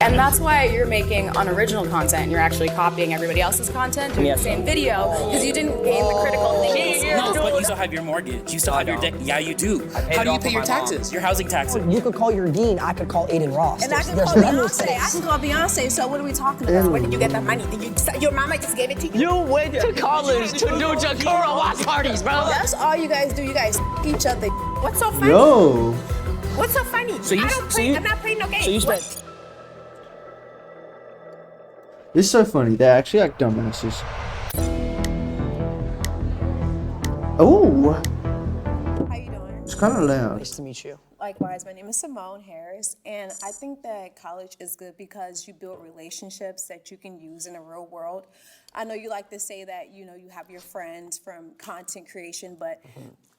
And that's why you're making unoriginal content. You're actually copying everybody else's content, doing the same video, because you didn't gain the critical thinking. No, but you still have your mortgage. You still have your debt. Yeah, you do. How do you pay your taxes? Your housing taxes. You could call your dean. I could call Aiden Ross. And I can call Beyonce. I can call Beyonce. So what are we talking about? Where did you get that money? Your mama just gave it to you? You went to college to do Jakura watch parties, bro. That's all you guys do. You guys each other. What's so funny? Yo. What's so funny? I'm not playing no games. So you spent. It's so funny. They actually act dumbasses. Oh. How you doing? It's kind of loud. Nice to meet you. Likewise, my name is Simone Harris, and I think that college is good because you build relationships that you can use in the real world. I know you like to say that, you have your friends from content creation, but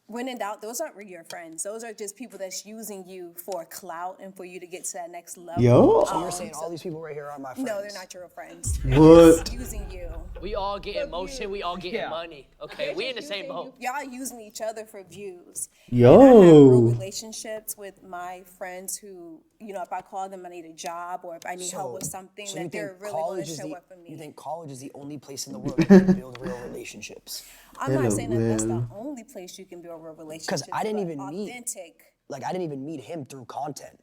when in doubt, those aren't really your friends. Those are just people that's using you for clout and for you to get to that next level. Yo. So you're saying all these people right here are my friends? No, they're not your friends. What? They're using you. We all get emotion, we all get money. Okay, we in the same boat. Y'all using each other for views. Yo. And I have real relationships with my friends who, if I call them, I need a job or if I need help with something, that they're really going to show up for me. You think college is the only place in the world you can build real relationships? I'm not saying that that's the only place you can build real relationships. Because I didn't even authentic. I didn't even meet him through content.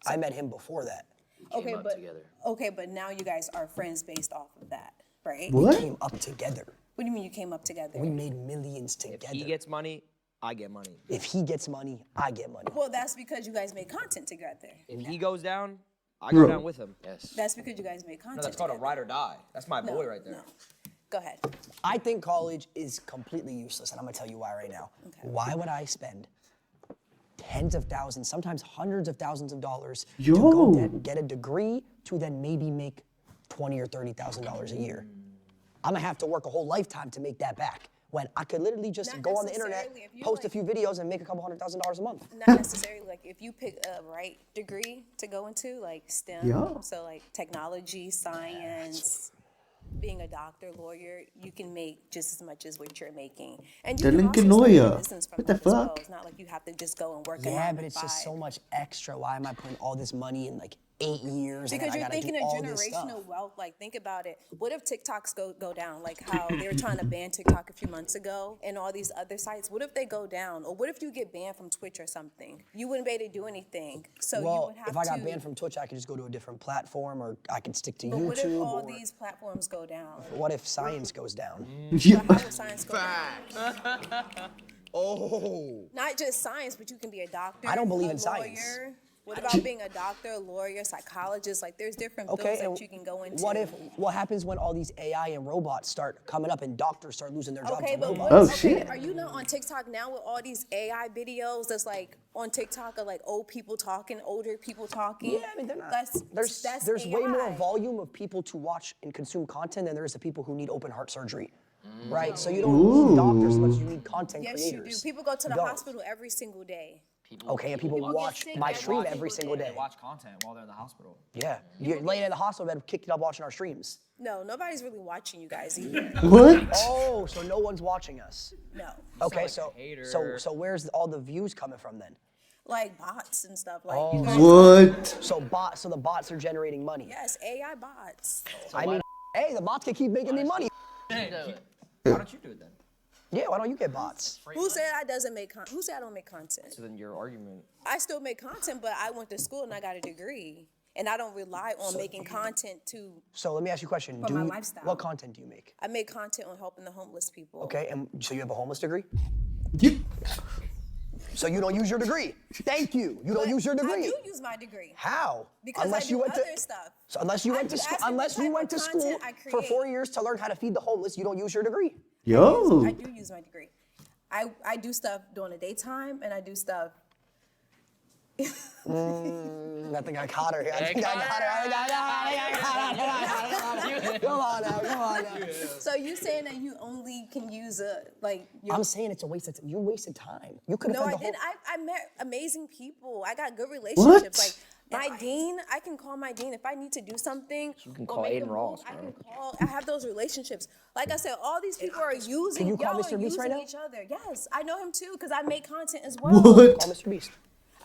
I met him before that. Okay, but now you guys are friends based off of that, right? What? We came up together. What do you mean you came up together? We made millions together. If he gets money, I get money. If he gets money, I get money. Well, that's because you guys made content together. If he goes down, I go down with him. Yes. That's because you guys made content No, that's called a together. ride or die. That's my boy right there. No. Go ahead. I think college is completely useless, and I'm gonna tell you why right now. Okay. Why would I spend tens of thousands, sometimes hundreds of thousands of dollars Yo. to go get a degree to then maybe make $20,000 or $30,000 a year? I'm gonna have to work a whole lifetime to make that back. When I could literally just Not go on the internet, necessarily. If you post a few videos, and make a couple $100,000 a month. Not necessarily. Like if you pick a right degree to go into, like STEM, Yeah. so like technology, science, being a doctor, lawyer, you can make just as much as what you're making. And you The can Lincoln also start a lawyer. business from What the that as well. fuck? It's not like you have to just go and work. Yeah, but it's just so much extra. Why am I putting all this money in 8 years? Because and I you're gotta thinking do of all this stuff? generational wealth. Like, think about it. What if TikToks go down? Like how they were trying to ban TikTok a few months ago and all these other sites. What if they go down? Or what if you get banned from Twitch or something? You wouldn't be able to do anything. So you Well, would have if I got banned from Twitch, I could just go to a different platform, or I could stick to But YouTube. what if all or these platforms go down? what if science goes down? Yeah. How would science go down? Oh. Not just science, but you can be a doctor. I don't believe a in science. lawyer. What about being a doctor, a lawyer, psychologist? Like, there's different Okay, fields and that you can go into. what happens when all these AI and robots start coming up and doctors start losing their jobs Okay, to but robots? what, Oh, okay, shit. are you not on TikTok now with all these AI videos that's like on TikTok of like old people talking, older people talking? Yeah, I mean, they're not. That's There's way more AI. volume of people to watch and consume content than there is of people who need open heart surgery. Right? So you don't need doctors as much as you need content Yes, creators. you do. People go to the Don't. hospital every single day. Okay, and people watch sick my every stream single every single They day. watch content while they're in the hospital. Yeah. You're laying in the hospital bed, kicking up watching our streams. No, nobody's really watching you guys either. What? Oh, so no one's watching us. No. Okay, like so a hater. so where's all the views coming from then? Like bots and stuff. Like Oh. you guys, What? So the bots are generating money. yes, AI bots. I mean, hey, the bots can keep making me money. Why don't you do it then? Yeah, why don't you get bots? Who said I doesn't make content? Who said I don't make content? So then your argument. I still make content, but I went to school and I got a degree. And I don't rely on making content to, So let me ask you a question. For my lifestyle. What content do you make? I make content on helping the homeless people. Okay, and so you have a homeless degree? You- So you don't use your degree? Thank you. You don't But use your I degree? do use my degree. How? Because I do other stuff. So unless you I went to do school, ask me unless what you type went of to school content I for create. 4 years to learn how to feed the homeless, you don't use your degree. I Yo. do use my degree. I do stuff during the daytime and I do stuff. I think I caught her here. I think I got her. Come on now. So you saying that you only can use your I'm saying it's a waste of time. You wasted time. You could have No, had I the whole. didn't. I met amazing people. I got good relationships. What? Like my dean, I can call my dean if I need to do something. You can call Aiden Ross, I bro. can call. I have those relationships. Like I said, all these people are using. Can you call y'all Mr. are Beast right using now? each other. Yes, I know him too because I make content as well. What? Call Mr. Beast.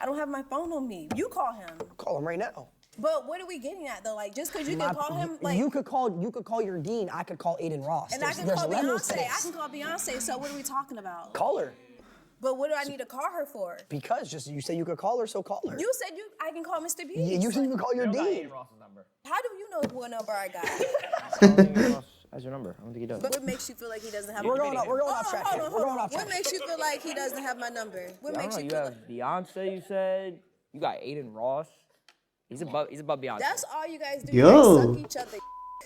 I don't have my phone on me. You call him. Call him right now. But what are we getting at though? Like just because you can call him like you could call your dean. I could call Aiden Ross. and I can There's call levels to Beyonce. this. I can call Beyonce. So what are we talking about? Call her. But what do I need to call her for? Because just you say you could call her, so call her. You said I can call Mr. B. Yeah, you said you could call your dean. Ross's number. How do you know what number I got? Has your number? I don't think he does. But what makes you feel like he doesn't have We're my going number? off. We're going off track. We're going off What track. makes you feel like he doesn't have my number? What I makes don't you know. You feel have like Beyonce. You said you got Aiden Ross. He's above Beyonce. that's all you guys do? Yo. You guys suck each other.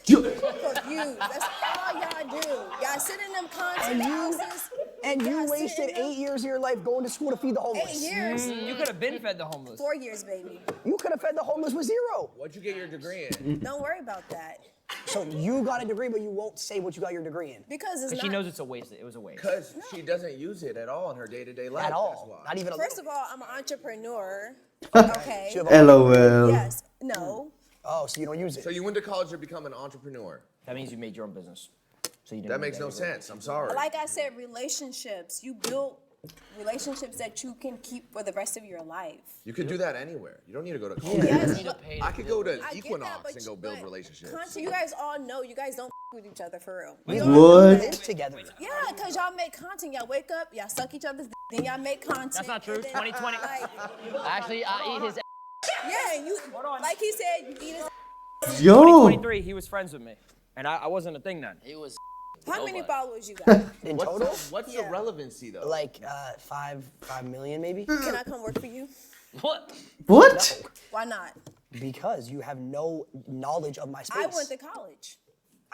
Yo. For views. That's all y'all do. Y'all sit in them content houses. And you y'all sit wasted in them- 8 years of your life going to school to feed the 8 homeless. years. You could have been fed the homeless. 4 years, baby. You could have fed the homeless with 0. What'd you get your degree in? Don't worry about that. So you got a degree, but you won't say what you got your degree in. Because it's Because not. she knows it's a waste. It was a waste. Because she doesn't use it at all in her day-to-day life. At That's all. why. Not even a First little. of all, I'm an entrepreneur. Okay. LOL. Yes. No. Oh, so you don't use it. So you went to college to become an entrepreneur. That means you made your own business. So you didn't. That need makes no degree. sense. I'm sorry. Like I said, relationships. You build relationships that you can keep for the rest of your life. You could do that anywhere. You don't need to go to college. Yes, but I could go to I get that, Equinox but and go build relationships. Content, you guys all know you guys don't with each other for real. We What? live together. Yeah, because y'all make content. Y'all wake up, y'all suck each other's then y'all make content. That's not true. and then, 2020. Like, Actually, I eat his. yeah, you like he said, you eat his. Yo. 2023, he was friends with me, and I wasn't a thing then. It was. How many followers you got? In total? What's the relevancy though? Like 5 million maybe? Can I come work for you? What? What? Why not? Because you have no knowledge of my space. I went to college.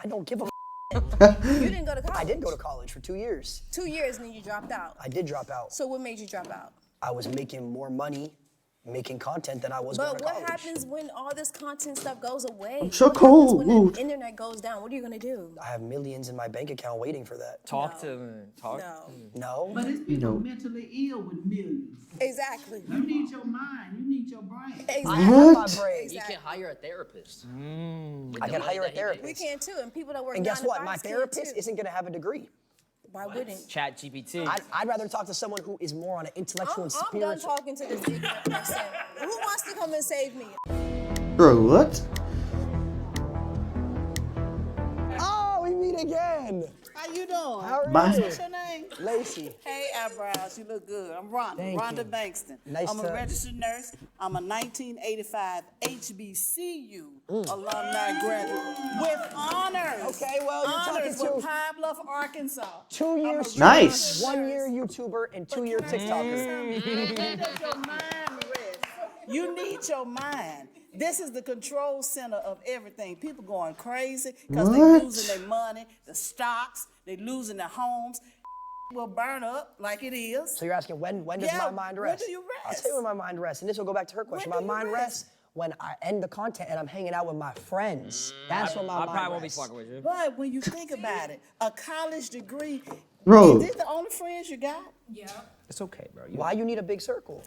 I don't give a You didn't go to college. I did go to college for 2 years. 2 years and then you dropped out. I did drop out. So what made you drop out? I was making more money making content than I was going But to what college. happens when all this content stuff goes away? I'm so What happens cold. when the internet goes down? What are you gonna do? I have millions in my bank account waiting for that. Talk to me. Talk. No. No? But it's people mentally ill with millions. Exactly. You need your mind. You need your brain. I Exactly. have my brain. You can hire a therapist. I can hire a We therapist. can too, and people that work. And guess 9 to what? My 5s can, therapist too. isn't going to have a degree. Why wouldn't? Chat GPT. I'd rather talk to someone who is more on an intellectual I'm and done spiritual. talking to this ignorant person. Who wants to come and save me? Bro, what? Oh, we meet again. How you doing? How are Bye. you? What's your name? Lacey. Hey, eyebrows. You look good. I'm Rhonda. Thank Rhonda you. Bankston. Nice I'm to- a registered nurse. I'm a 1985 HBCU alumni graduate with honors. Okay, well, you're talking honors to- from Pine Bluff, Arkansas. 2 years. Nice. 1 year YouTuber and 2 year TikToker. Where does your mind rest? You need your mind. This is the control center of everything. People going crazy because they What? losing their money, the stocks, they losing their homes. Will burn up like it is. So you're asking when does Yeah, my mind when rest? do you I'll rest? tell you when my mind rests, and this will go back to her question. When My do you mind rest? rests when I end the content and I'm hanging out with my friends. That's when my I mind probably won't be rests. fucking with you. But when you think about it, a college degree, Bro. is this the only friends you got? It's okay, bro. Why you need a big circle?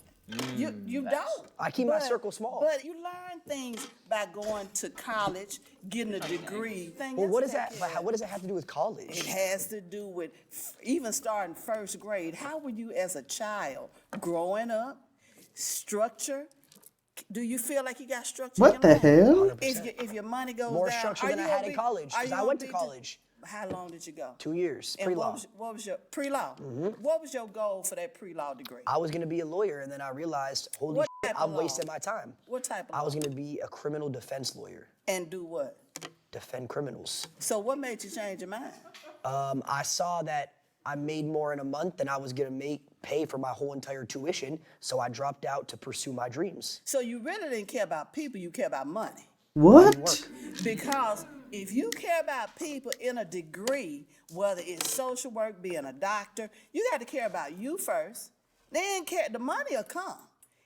You don't. I keep my circle small. But you learn things by going to college, getting a degree. Well, what does that? But what does it have to do with college? It has to do with even starting first grade. How were you as a child growing up? Structure? Do you feel like you got structure? What in the life? hell? If your money goes More down, structure are than I you had gonna in be- college, are 'cause you I gonna went to be college. How long did you go? 2 years, And pre-law. what was your pre-law? What was your goal for that pre-law degree? I was gonna be a lawyer, and then I realized, holy What shit, type of I'm law? wasting my time. What type of I was law? gonna be a criminal defense lawyer, And do what? defend criminals. So what made you change your mind? I saw that I made more in a month than I was gonna pay for my whole entire tuition, so I dropped out to pursue my dreams. So you really didn't care about people, you care about money. What? Because if you care about people in a degree, whether it's social work, being a doctor, you got to care about you first. Then the money will come.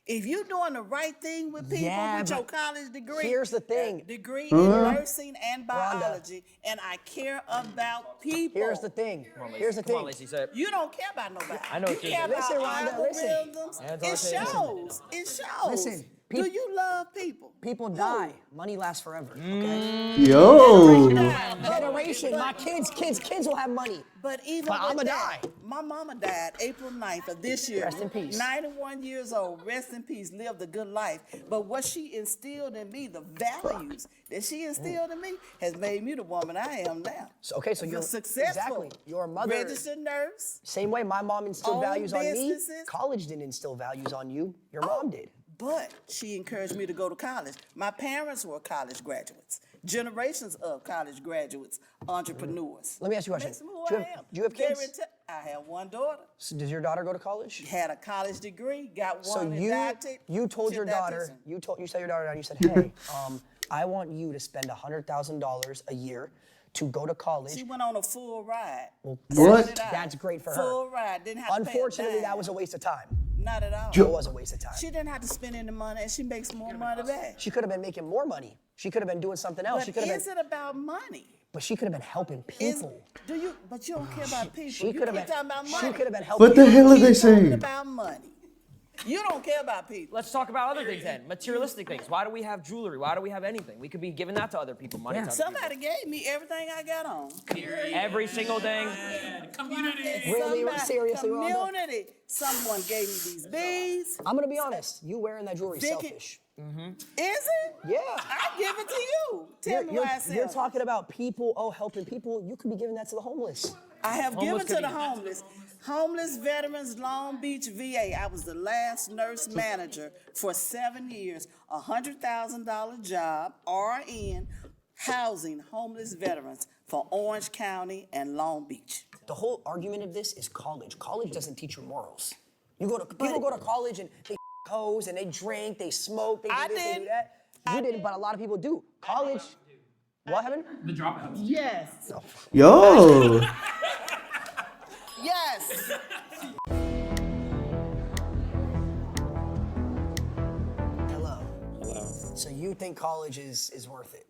If you're doing the right thing with people Yeah, with your but college degree, here's the thing. degree in nursing and biology, and I care about people. Here's the thing. Here's the Come on, thing. Lacey. Say it. You don't care about nobody. I know You what you care mean. about Listen, Rhonda, listen. algorithms. Hands on It the table. shows. It shows. Listen, Do you love people? People die. Money lasts forever. Okay. Yo. Generation. My kids will have money. But even But with I'ma that, die. my mama died April 9th of this year. Rest in peace. 91 years old, rest in peace, lived a good life. But what she instilled in me, the values that she instilled in me, has made me the woman I am now. So, okay, so you're successful. Exactly. Your mother. Registered nurse. Same way my mom instilled Own values on me. businesses. College didn't instill values on you. Your mom did. But she encouraged me to go to college. My parents were college graduates. Generations of college graduates, entrepreneurs. Let me ask you a question. Makes me who Do I you am. have, do you have kids? I have one daughter. So does your daughter go to college? Had a college degree, got So one in you told your daughter, you sat your daughter down, you said, hey, I want you to spend $100,000 a year to go to college. She went on a full ride. What? That's great for her. Full ride. Didn't have to pay a Unfortunately, dime. that was a waste of time. Not at all. It was a waste of time. She didn't have to spend any money, and she makes more money back. She could have been making more money. She could have been doing something else. But She could have is been, it about money? but she could have been helping people. But you don't care about people. She You could have keep been. talking about money. She could have been helping. What the hell are they Keep talking saying? about money. You don't care about people. Let's talk about other things then. Materialistic things. Why do we have jewelry? Why do we have anything? We could be giving that to other people, money to other Somebody gave me everything I got on. people. Every single thing. Really, seriously, Rhonda? Community. Someone gave me these beads. I'm gonna be honest. You wearing that jewelry Vicky- selfish. Is it? Yeah. I give it to you. Tell me why it's You're selfish. talking about people, helping people. You could be giving that to the homeless. I have Homeless given to could the be- homeless. Homeless Veterans Long Beach VA. I was the last nurse manager for 7 years. $100,000 job, RN, housing homeless veterans for Orange County and Long Beach. The whole argument of this is college. College doesn't teach you morals. People go to college and they hoes and they drink, they smoke, they do I this, they do didn't. that. You didn't, but a lot of people do. College. What happened? The Dropouts. Yes. Yo. Yes. Hello. Hello. So you think college is worth it?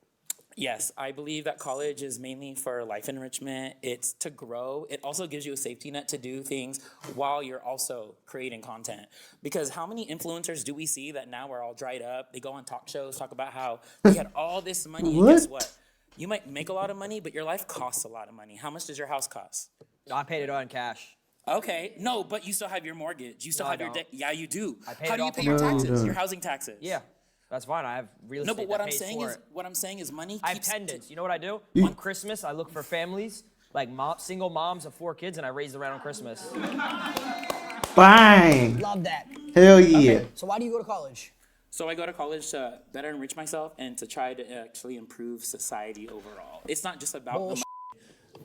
Yes, I believe that college is mainly for life enrichment. It's to grow. It also gives you a safety net to do things while you're also creating content. Because how many influencers do we see that now are all dried up? They go on talk shows, talk about how they had all this money. And guess what? You might make a lot of money, but your life costs a lot of money. How much does your house cost? I paid it all in cash. Okay, no, but you still have your mortgage. You still No, I have your don't. debt. Yeah, you do. I pay How it do you off pay of your my- taxes? Your housing taxes. Yeah, that's fine. I have real No, estate but what that I'm pays saying for is, it. what I'm saying is, money I have keeps. pendants. You know what I do? On Christmas, I look for families, like single moms of 4 kids, and I raise them around on Christmas. Bang. Love that. Hell yeah. So why do you go to college? So I go to college to better enrich myself and to try to actually improve society overall. It's not just about the Bullshit.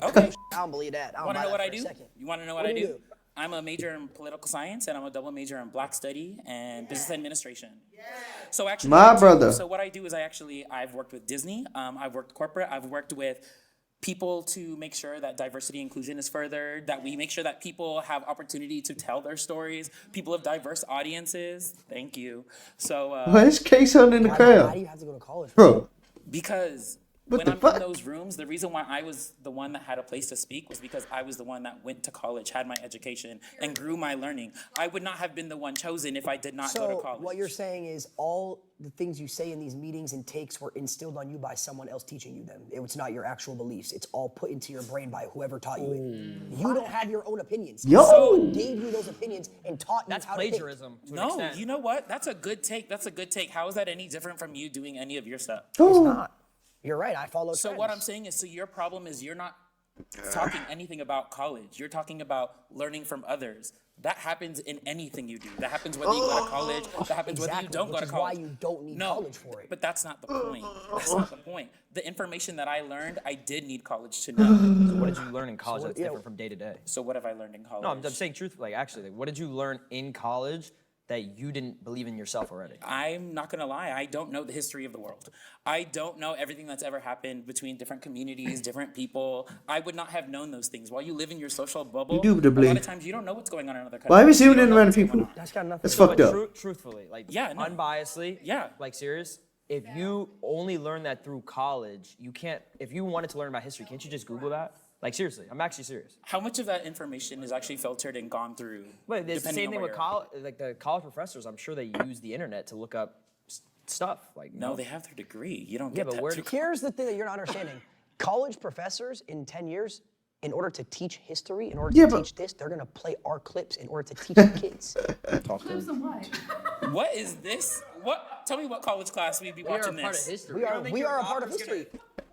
money. Okay. I don't believe that. I don't Want to buy know that what for I a do? second. You want to know what What I do you do? do? I'm a major in political science and I'm a double major in Black study and business administration. So actually, My what I do- brother. So what I do is I've worked with Disney. I've worked corporate. I've worked with people to make sure that diversity inclusion is furthered, that we make sure that people have opportunity to tell their stories, people of diverse audiences. Thank you. So Why is K-Son in the Why do crowd? you have to go to college? Bro. because What when the I'm fuck? in those rooms, the reason why I was the one that had a place to speak was because I was the one that went to college, had my education, and grew my learning. I would not have been the one chosen if I did not go to So college. what you're saying is all the things you say in these meetings and takes were instilled on you by someone else teaching you them. It's not your actual beliefs. It's all put into your brain by whoever taught you it. You don't have your own opinions. Yo. Someone gave you those opinions and taught That's you how to think. plagiarism to an No, extent. you know what? That's a good take. That's a good take. How is that any different from you doing any of your stuff? It's not. You're right. I follow So trends. what I'm saying is, so your problem is you're not talking anything about college. You're talking about learning from others. That happens in anything you do. That happens whether you go to college. That happens whether you Exactly, don't go which to is why college. you don't need No, college for it. But that's not the point. That's not the point. The information that I learned, I did need college to know. So what did you learn in college that's yeah. different from day to day? So what have I learned in college? No, I'm saying truthfully, like actually, like, what did you learn in college that you didn't believe in yourself already? I'm not gonna lie, I don't know the history of the world. I don't know everything that's ever happened between different communities, different people. I would not have known those things. While you live in your social bubble, Indubitably. a lot of times you don't know what's going on in other countries. Why are we seeing You don't it know around what's going people? on. That's got nothing That's to do fucked But up. truthfully, like Yeah, no. unbiasedly, Yeah. like serious. If you only learn that through college, you can't. If you wanted to learn about history, can't you just Google that? Like seriously, I'm actually serious. How much of that information is actually filtered and gone through? But it's the depending same on thing where with you're at? college. Like the college professors, I'm sure they use the internet to look up stuff. Like No, they have their degree. You don't Yeah, get but that where- through Here's the thing that you're not understanding. College professors in 10 years, in order to teach history, in order Yeah, to but- teach this, they're gonna play our clips in order to teach the kids. Clips of what? What is this? What? Tell me what college class we'd be we are watching a part of this. history. We are a part of history.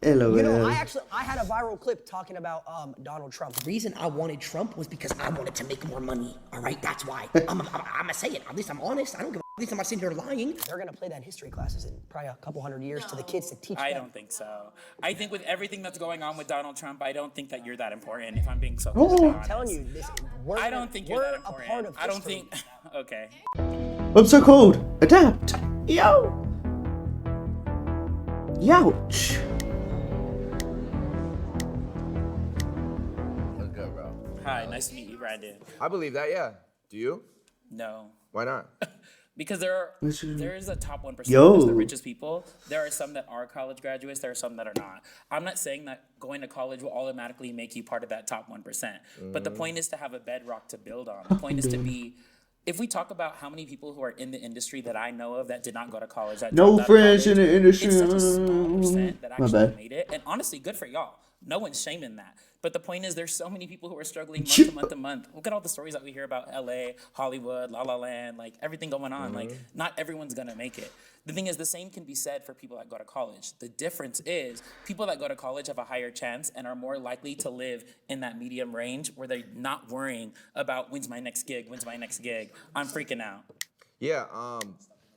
LOL. You know, I had a viral clip talking about Donald Trump. The reason I wanted Trump was because I wanted to make more money. All right, that's why. I'm gonna say it. At least I'm honest. I don't give a. At least I'm not sitting here lying. They're gonna play that in history classes in probably a couple hundred years to the kids to teach I them. don't think so. I think with everything that's going on with Donald Trump, I don't think that you're that important. If I'm being so I'm telling you, I don't think you're we're that a important. part of I don't history. think. Okay. I'm so cold. Adapt. Yo. Youch. Let's go, bro. Hi, nice to meet you, Brandon. I believe that, yeah. Do you? No. Why not? Because there is a top 1% Yo. of the richest people. There are some that are college graduates. There are some that are not. I'm not saying that going to college will automatically make you part of that top 1%. But the point is to have a bedrock to build on. The point is to be. If we talk about how many people who are in the industry that I know of that did not go to college, that No dropped out of friends in college, the industry. it's such a small percent that My actually bad. made it. And honestly, good for y'all. No one's shaming that. But the point is, there's so many people who are struggling month to month to month. Look at all the stories that we hear about LA, Hollywood, La La Land, like everything going on. Like, not everyone's gonna make it. The thing is, the same can be said for people that go to college. The difference is, people that go to college have a higher chance and are more likely to live in that medium range where they're not worrying about when's my next gig, I'm freaking out. Yeah,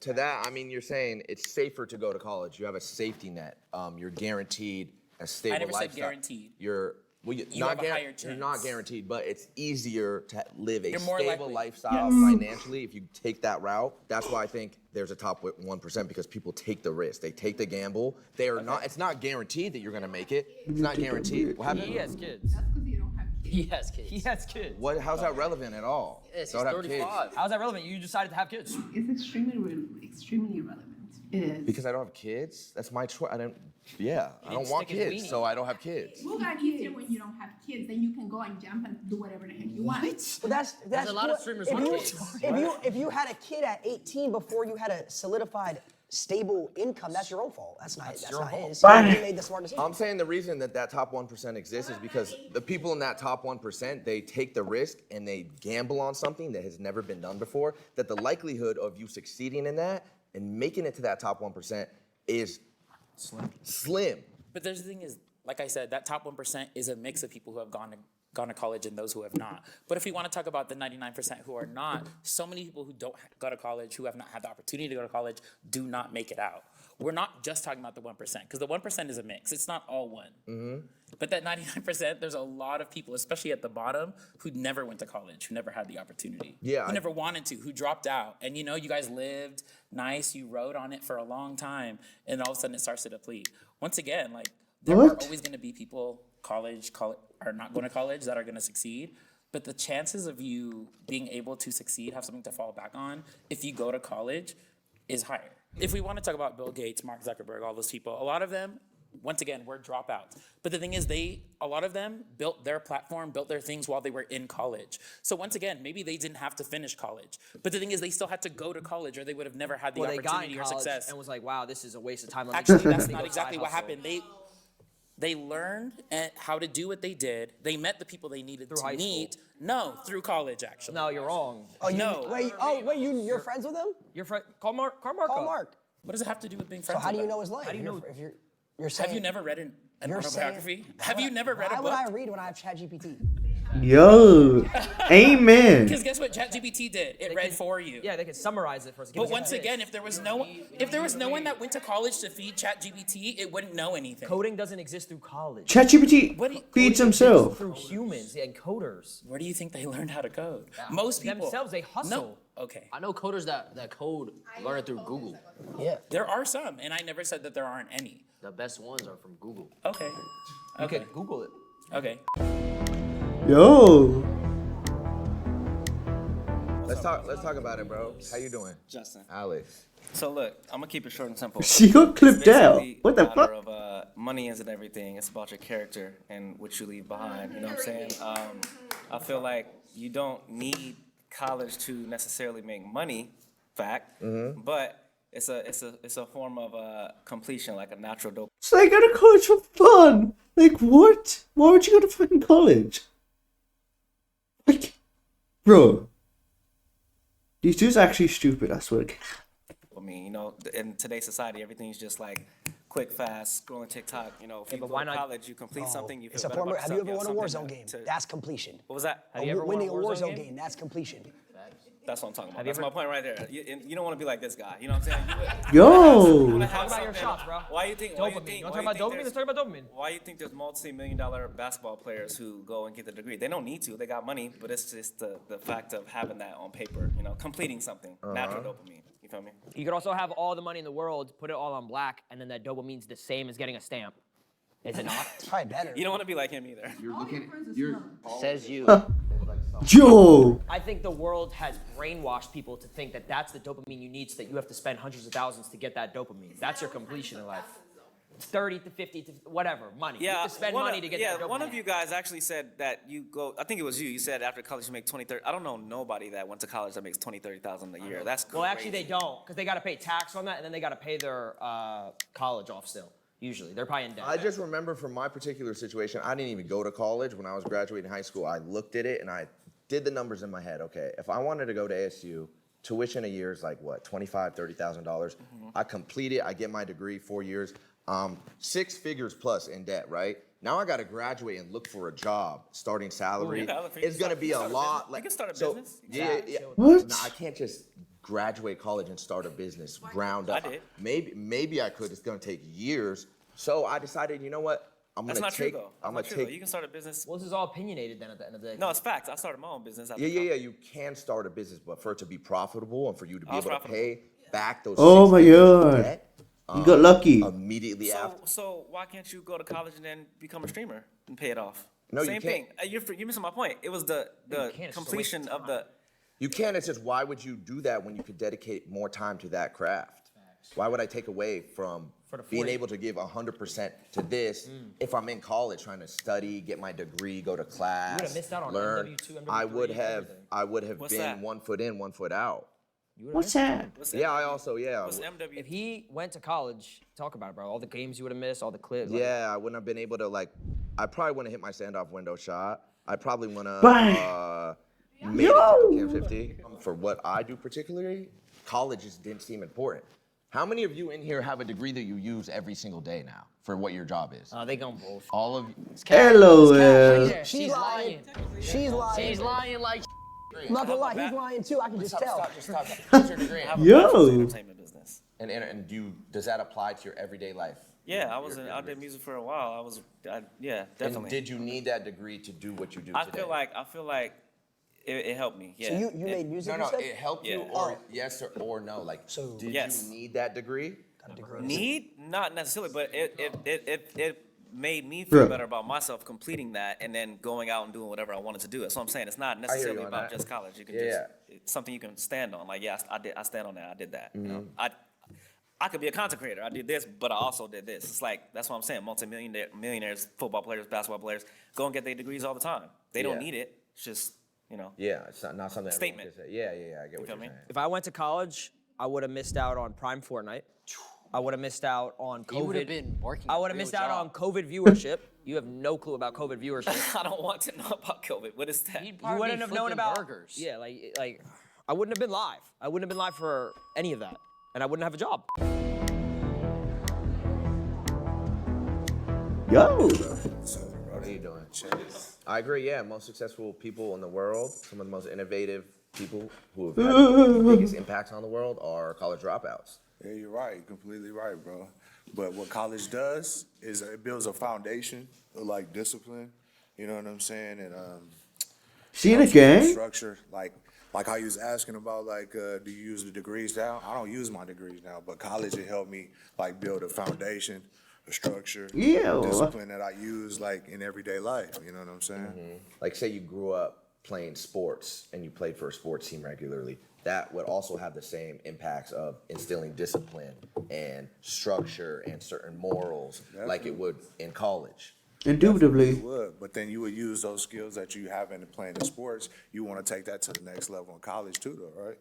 to that, I mean, you're saying it's safer to go to college. You have a safety net. You're guaranteed a stable never said lifestyle. guaranteed. You're well, You not have a higher You're not chance. guaranteed, but it's easier to live a You're more stable likely. lifestyle financially if you take that route. That's why I think there's a top 1% because people take the risk. They take the gamble. They are not. It's not guaranteed that you're gonna make it. It's not guaranteed. What happened? He has kids. That's because you don't have kids. He has kids. He has kids. What? How's that relevant at all? Yes, he's Don't have kids. 35. How's that relevant? You decided to have kids. It's extremely relevant. It is. Because I don't have kids. That's my choice. I don't didn't want stick his kids, weenie. so I don't have kids. Well, that easier when you don't have kids. Then you can go and jump and do whatever the heck you want. But that's a lot of what- streamers if want you, kids. if you had a kid at 18 before you had a solidified stable income, that's your own fault. That's not your not fault. his. Bye. He made the smart decision. I'm saying the reason that top 1% exists is because the people in that top 1%, they take the risk and they gamble on something that has never been done before, that the likelihood of you succeeding in that and making it to that top 1% is slim. But there's the thing is, like I said, that top 1% is a mix of people who have gone to college and those who have not. But if we want to talk about the 99% who are not, so many people who don't go to college, who have not had the opportunity to go to college, do not make it out. We're not just talking about the 1%, because the 1% is a mix. It's not all one. But that 99%, there's a lot of people, especially at the bottom, who never went to college, who never had the opportunity. Yeah, Who I- never wanted to, who dropped out. And you know, you guys lived nice, you rode on it for a long time, and all of a sudden it starts to deplete. Once again, like, there are What? always going to be people college are not going to college that are going to succeed, but the chances of you being able to succeed, have something to fall back on if you go to college is higher. If we want to talk about Bill Gates, Mark Zuckerberg, all those people, a lot of them, once again, were dropouts. But the thing is, a lot of them built their platform, built their things while they were in college. So once again, maybe they didn't have to finish college. But the thing is, they still had to go to college or they would have never had the Well, they got in opportunity or college success. and was like, wow, this is a waste of time. Let me Actually, just that's go not side exactly what hustle. happened. They learned how to do what they did. They met the people they needed Through to high school. meet. No, through college, actually. No, you're wrong. No. You're friends with him? Your friend, call Mark. Call Mark. Call up. Mark. What does it have to do with being So friends how do with you them? know his life? How do you know- If you're saying, Have you never read an you're saying- autobiography? Have you never read a Why would I book? read when I have ChatGPT? Yo. Amen. Because guess what ChatGPT did? It read for you. Yeah, they can summarize it for us. give But us once a pitch. again, if there was no one that went to college to feed ChatGPT, it wouldn't know anything. Coding doesn't exist through college. ChatGPT What do you- feeds Coding exists himself. through humans and coders. Where do you think they learned how to code? Most people Themselves, they hustle. No. Okay. I know coders that code learn it through Google. Yeah. There are some, and I never said that there aren't any. The best ones are from Google. Okay. You Okay. can Google it. Okay. Yo. Let's talk about it, bro. How you doing? Justin. Alex. So look, I'm gonna keep it short and simple. She got clipped out. Basically What the a matter fuck? of money isn't everything. It's about your character and what you leave behind. You know what I'm saying? I feel like you don't need college to necessarily make money, fact. But it's a form of completion, like a natural dopamine. So they go to college for fun. Like, what? Why would you go to fucking college? Like, bro. These dudes are actually stupid, I swear. I mean, you know, in today's society, everything's just like quick, fast, scrolling TikTok. You know, if you but go why to not- college, you complete something, you feel It's a better former. about Have you yourself, ever won a something Warzone game? to- That's completion. What was that? Have you ever won a Winning a Warzone Warzone game? game, that's completion. That's what I'm talking about. Have you That's ever- my point right there. You don't want to be like this guy. You know what I'm saying? Yo! Talk about your shots, bro. Why you think? Dopamine. Why You you think? want Why to talk you about think dopamine? there's- Let's talk about dopamine. Why you think there's multi-million-dollar basketball players who go and get the degree? They don't need to. They got money, but it's just the fact of having that on paper. You know, completing something. Natural dopamine. You feel me? You could also have all the money in the world, put it all on black, and then that dopamine's the same as getting a stamp. Is it not? It's probably better. You don't want to be like him either. Says you. Yo! I think the world has brainwashed people to think that that's the dopamine you need, so that you have to spend hundreds of thousands to get that dopamine. That's your completion in life. 30 to 50 to whatever, money. You Yeah, have to spend money to get that dopamine. one of you guys actually said that you go. I think it was you. You said after college you make 20, 30. I don't know nobody that went to college that makes 20, 30,000 a year. That's crazy. Well, actually, they don't, because they got to pay tax on that, and then they got to pay their college off still. Usually, they're probably in debt. I just remember from my particular situation, I didn't even go to college. When I was graduating high school, I looked at it and I did the numbers in my head. Okay, if I wanted to go to ASU, tuition a year is like what, $25,000, $30,000. I complete it, I get my degree, 4 years, 6 figures plus in debt, right? Now I got to graduate and look for a job. Starting salary is going to be a lot. You can start a business. Yeah. What? No, I can't just graduate college and start a business ground up. I did. Maybe I could. It's going to take years. So I decided, you know what? I'm That's gonna not true take. though. I'm That's gonna not true, take. though. You can start a business. Well, this is all opinionated then at the end of the day. No, it's facts. I started my own business. After Yeah. college. You can start a business, but for it to be profitable and for you to be I was able to profitable. pay back those. Oh 6 my figures of God. debt, You got lucky. immediately after. So why can't you go to college and then become a streamer and pay it off? No, you Same can't. thing. You're missing my point. It was the can't. It's just a waste completion of of the. You can. It's just why would you do that when you could dedicate more time to that craft? Why would I take away from For the being 40. able to give 100% to this if I'm in college trying to study, get my degree, go to class, would've missed out on learn? MW2, I would MW3, have. everything. I would have What's been that? 1 foot in, 1 foot out. What's that? What's Yeah, I also What's yeah. MW? If he went to college, talk about it, bro. All the games you would have missed, all the clips. Yeah, I wouldn't have been able to like. I probably wouldn't have hit my standoff window shot. I probably wouldn't Bang. have made it to Camp 50. For what I do particularly, college just didn't seem important. How many of you in here have a degree that you use every single day now for what your job is? They going both. All of you. LOL. She's lying. She's lying. She's lying like. I'm not gonna lie, he's lying too. I can just tell. Stop. What's your degree? I have a Yo. bachelor's in entertainment business. And does that apply to your everyday life? Yeah, I did music for a while. Yeah, And definitely. did you need that degree to do what you do I today? feel like it helped me. Yeah. So you made music, No, you said? it helped you, Yeah. or yes or no. Like, So- did Yes. you need that degree? Need not necessarily, but it made me feel Right. better about myself completing that and then going out and doing whatever I wanted to do. That's what I'm saying. It's not you necessarily on about that. just college. You can Yeah. it's something you can stand on. Like, yeah, I stand on that. I did that. You know? Mm-hmm. I could be a content creator. I did this, but I also did this. It's like, that's what I'm saying. Millionaires, football players, basketball players, go and get their degrees all the time. They don't Yeah. need it. It's just, you know. Yeah, it's not something. Statement. Everyone can say. Yeah. I get what feel you're me? saying. If I went to college, I would have missed out on Prime Fortnite. I would have missed out on COVID. You would have been working. I a would have real missed out job. on COVID viewership. You have no clue about COVID viewership. I don't want to know about COVID. What is that? He'd You probably wouldn't be have known flipping about burgers. Yeah, like I wouldn't have been live. I wouldn't have been live for any of that, and I wouldn't have a job. Yo. What are you doing? I agree. Yeah, most successful people in the world, some of the most innovative people who have had the biggest impacts on the world are college dropouts. Yeah, you're right. You're completely right, bro. But what college does is it builds a foundation of like discipline. You know what I'm saying? And See it helps you build again? structure, like how you was asking about, like, do you use the degrees now? I don't use my degrees now, but college it helped me like build a foundation, a structure, Yeah. discipline that I use like in everyday life. You know what I'm saying? Like, say you grew up playing sports and you played for a sports team regularly, that would also have the same impacts of instilling discipline and structure and certain morals like it would in college. Indubitably. You would, but then you would use those skills that you have in playing the sports. You want to take that to the next level in college too, though, right?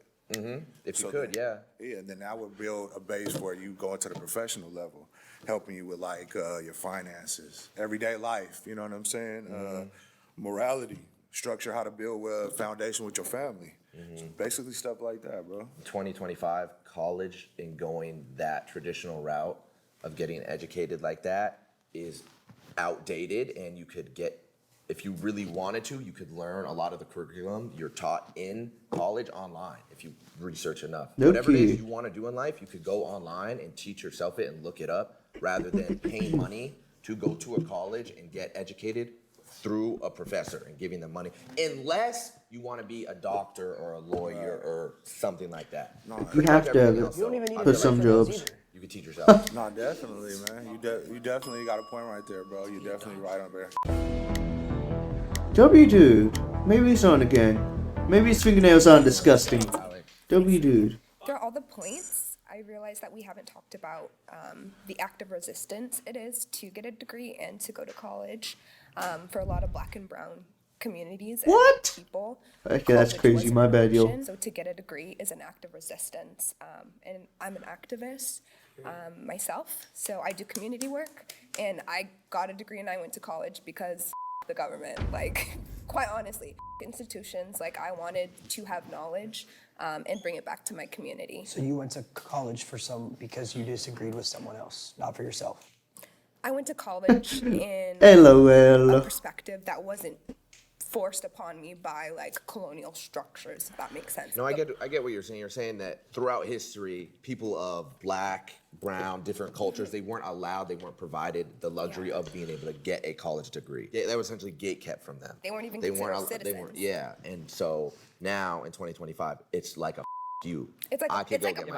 If you could, yeah. Yeah, and then that would build a base where you go into the professional level, helping you with like your finances, everyday life, you know what I'm saying? Morality, structure how to build a foundation with your family. So basically stuff like that, bro. 2025, college and going that traditional route of getting educated like that is outdated, and you could get, if you really wanted to, you could learn a lot of the curriculum you're taught in college online if you research enough. Whatever it is you want to do in life, you could go online and teach yourself it and look it up rather than paying money to go to a college and get educated through a professor and giving them money, unless you want to be a doctor or a lawyer or something like that. You have to for some jobs. You could teach yourself. No, definitely, man. You definitely got a point right there, bro. You're definitely right on there. W dude. Maybe he's on again. Maybe his fingernails aren't disgusting. W dude. Through all the points, I realized that we haven't talked about the active resistance it is to get a degree and to go to college for a lot of Black and brown communities and people. Okay, that's crazy. My bad, yo. So to get a degree is an act of resistance, and I'm an activist myself. So I do community work, and I got a degree and I went to college because the government, like, quite honestly, institutions. Like, I wanted to have knowledge and bring it back to my community. So you went to college because you disagreed with someone else, not for yourself. I went to college in LOL. a perspective that wasn't forced upon me by like colonial structures, if that makes sense. No, I get what you're saying. You're saying that throughout history, people of Black, brown, different cultures, they weren't allowed, they weren't provided the luxury of being able to get a college degree. That was essentially gatekept from them. They weren't even considered citizens. Yeah, and so now in 2025, it's like a you. It's like I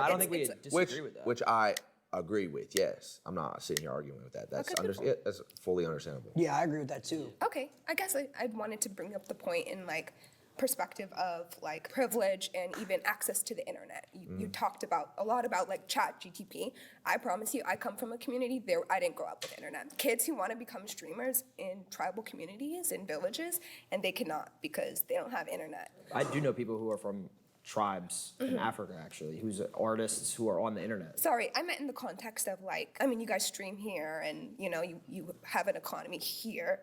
don't think we disagree with that. Which I agree with. Yes, I'm not sitting here arguing with that. That's that's fully understandable. Yeah, I agree with that too. Okay, I guess I wanted to bring up the point in like perspective of like privilege and even access to the internet. You talked a lot about like chat GTP. I promise you, I come from a community there. I didn't grow up with internet. Kids who want to become streamers in tribal communities and villages, and they cannot because they don't have internet. I do know people who are from tribes in Africa, actually, who's artists who are on the internet. Sorry, I meant in the context of like, I mean, you guys stream here and, you know, you have an economy here.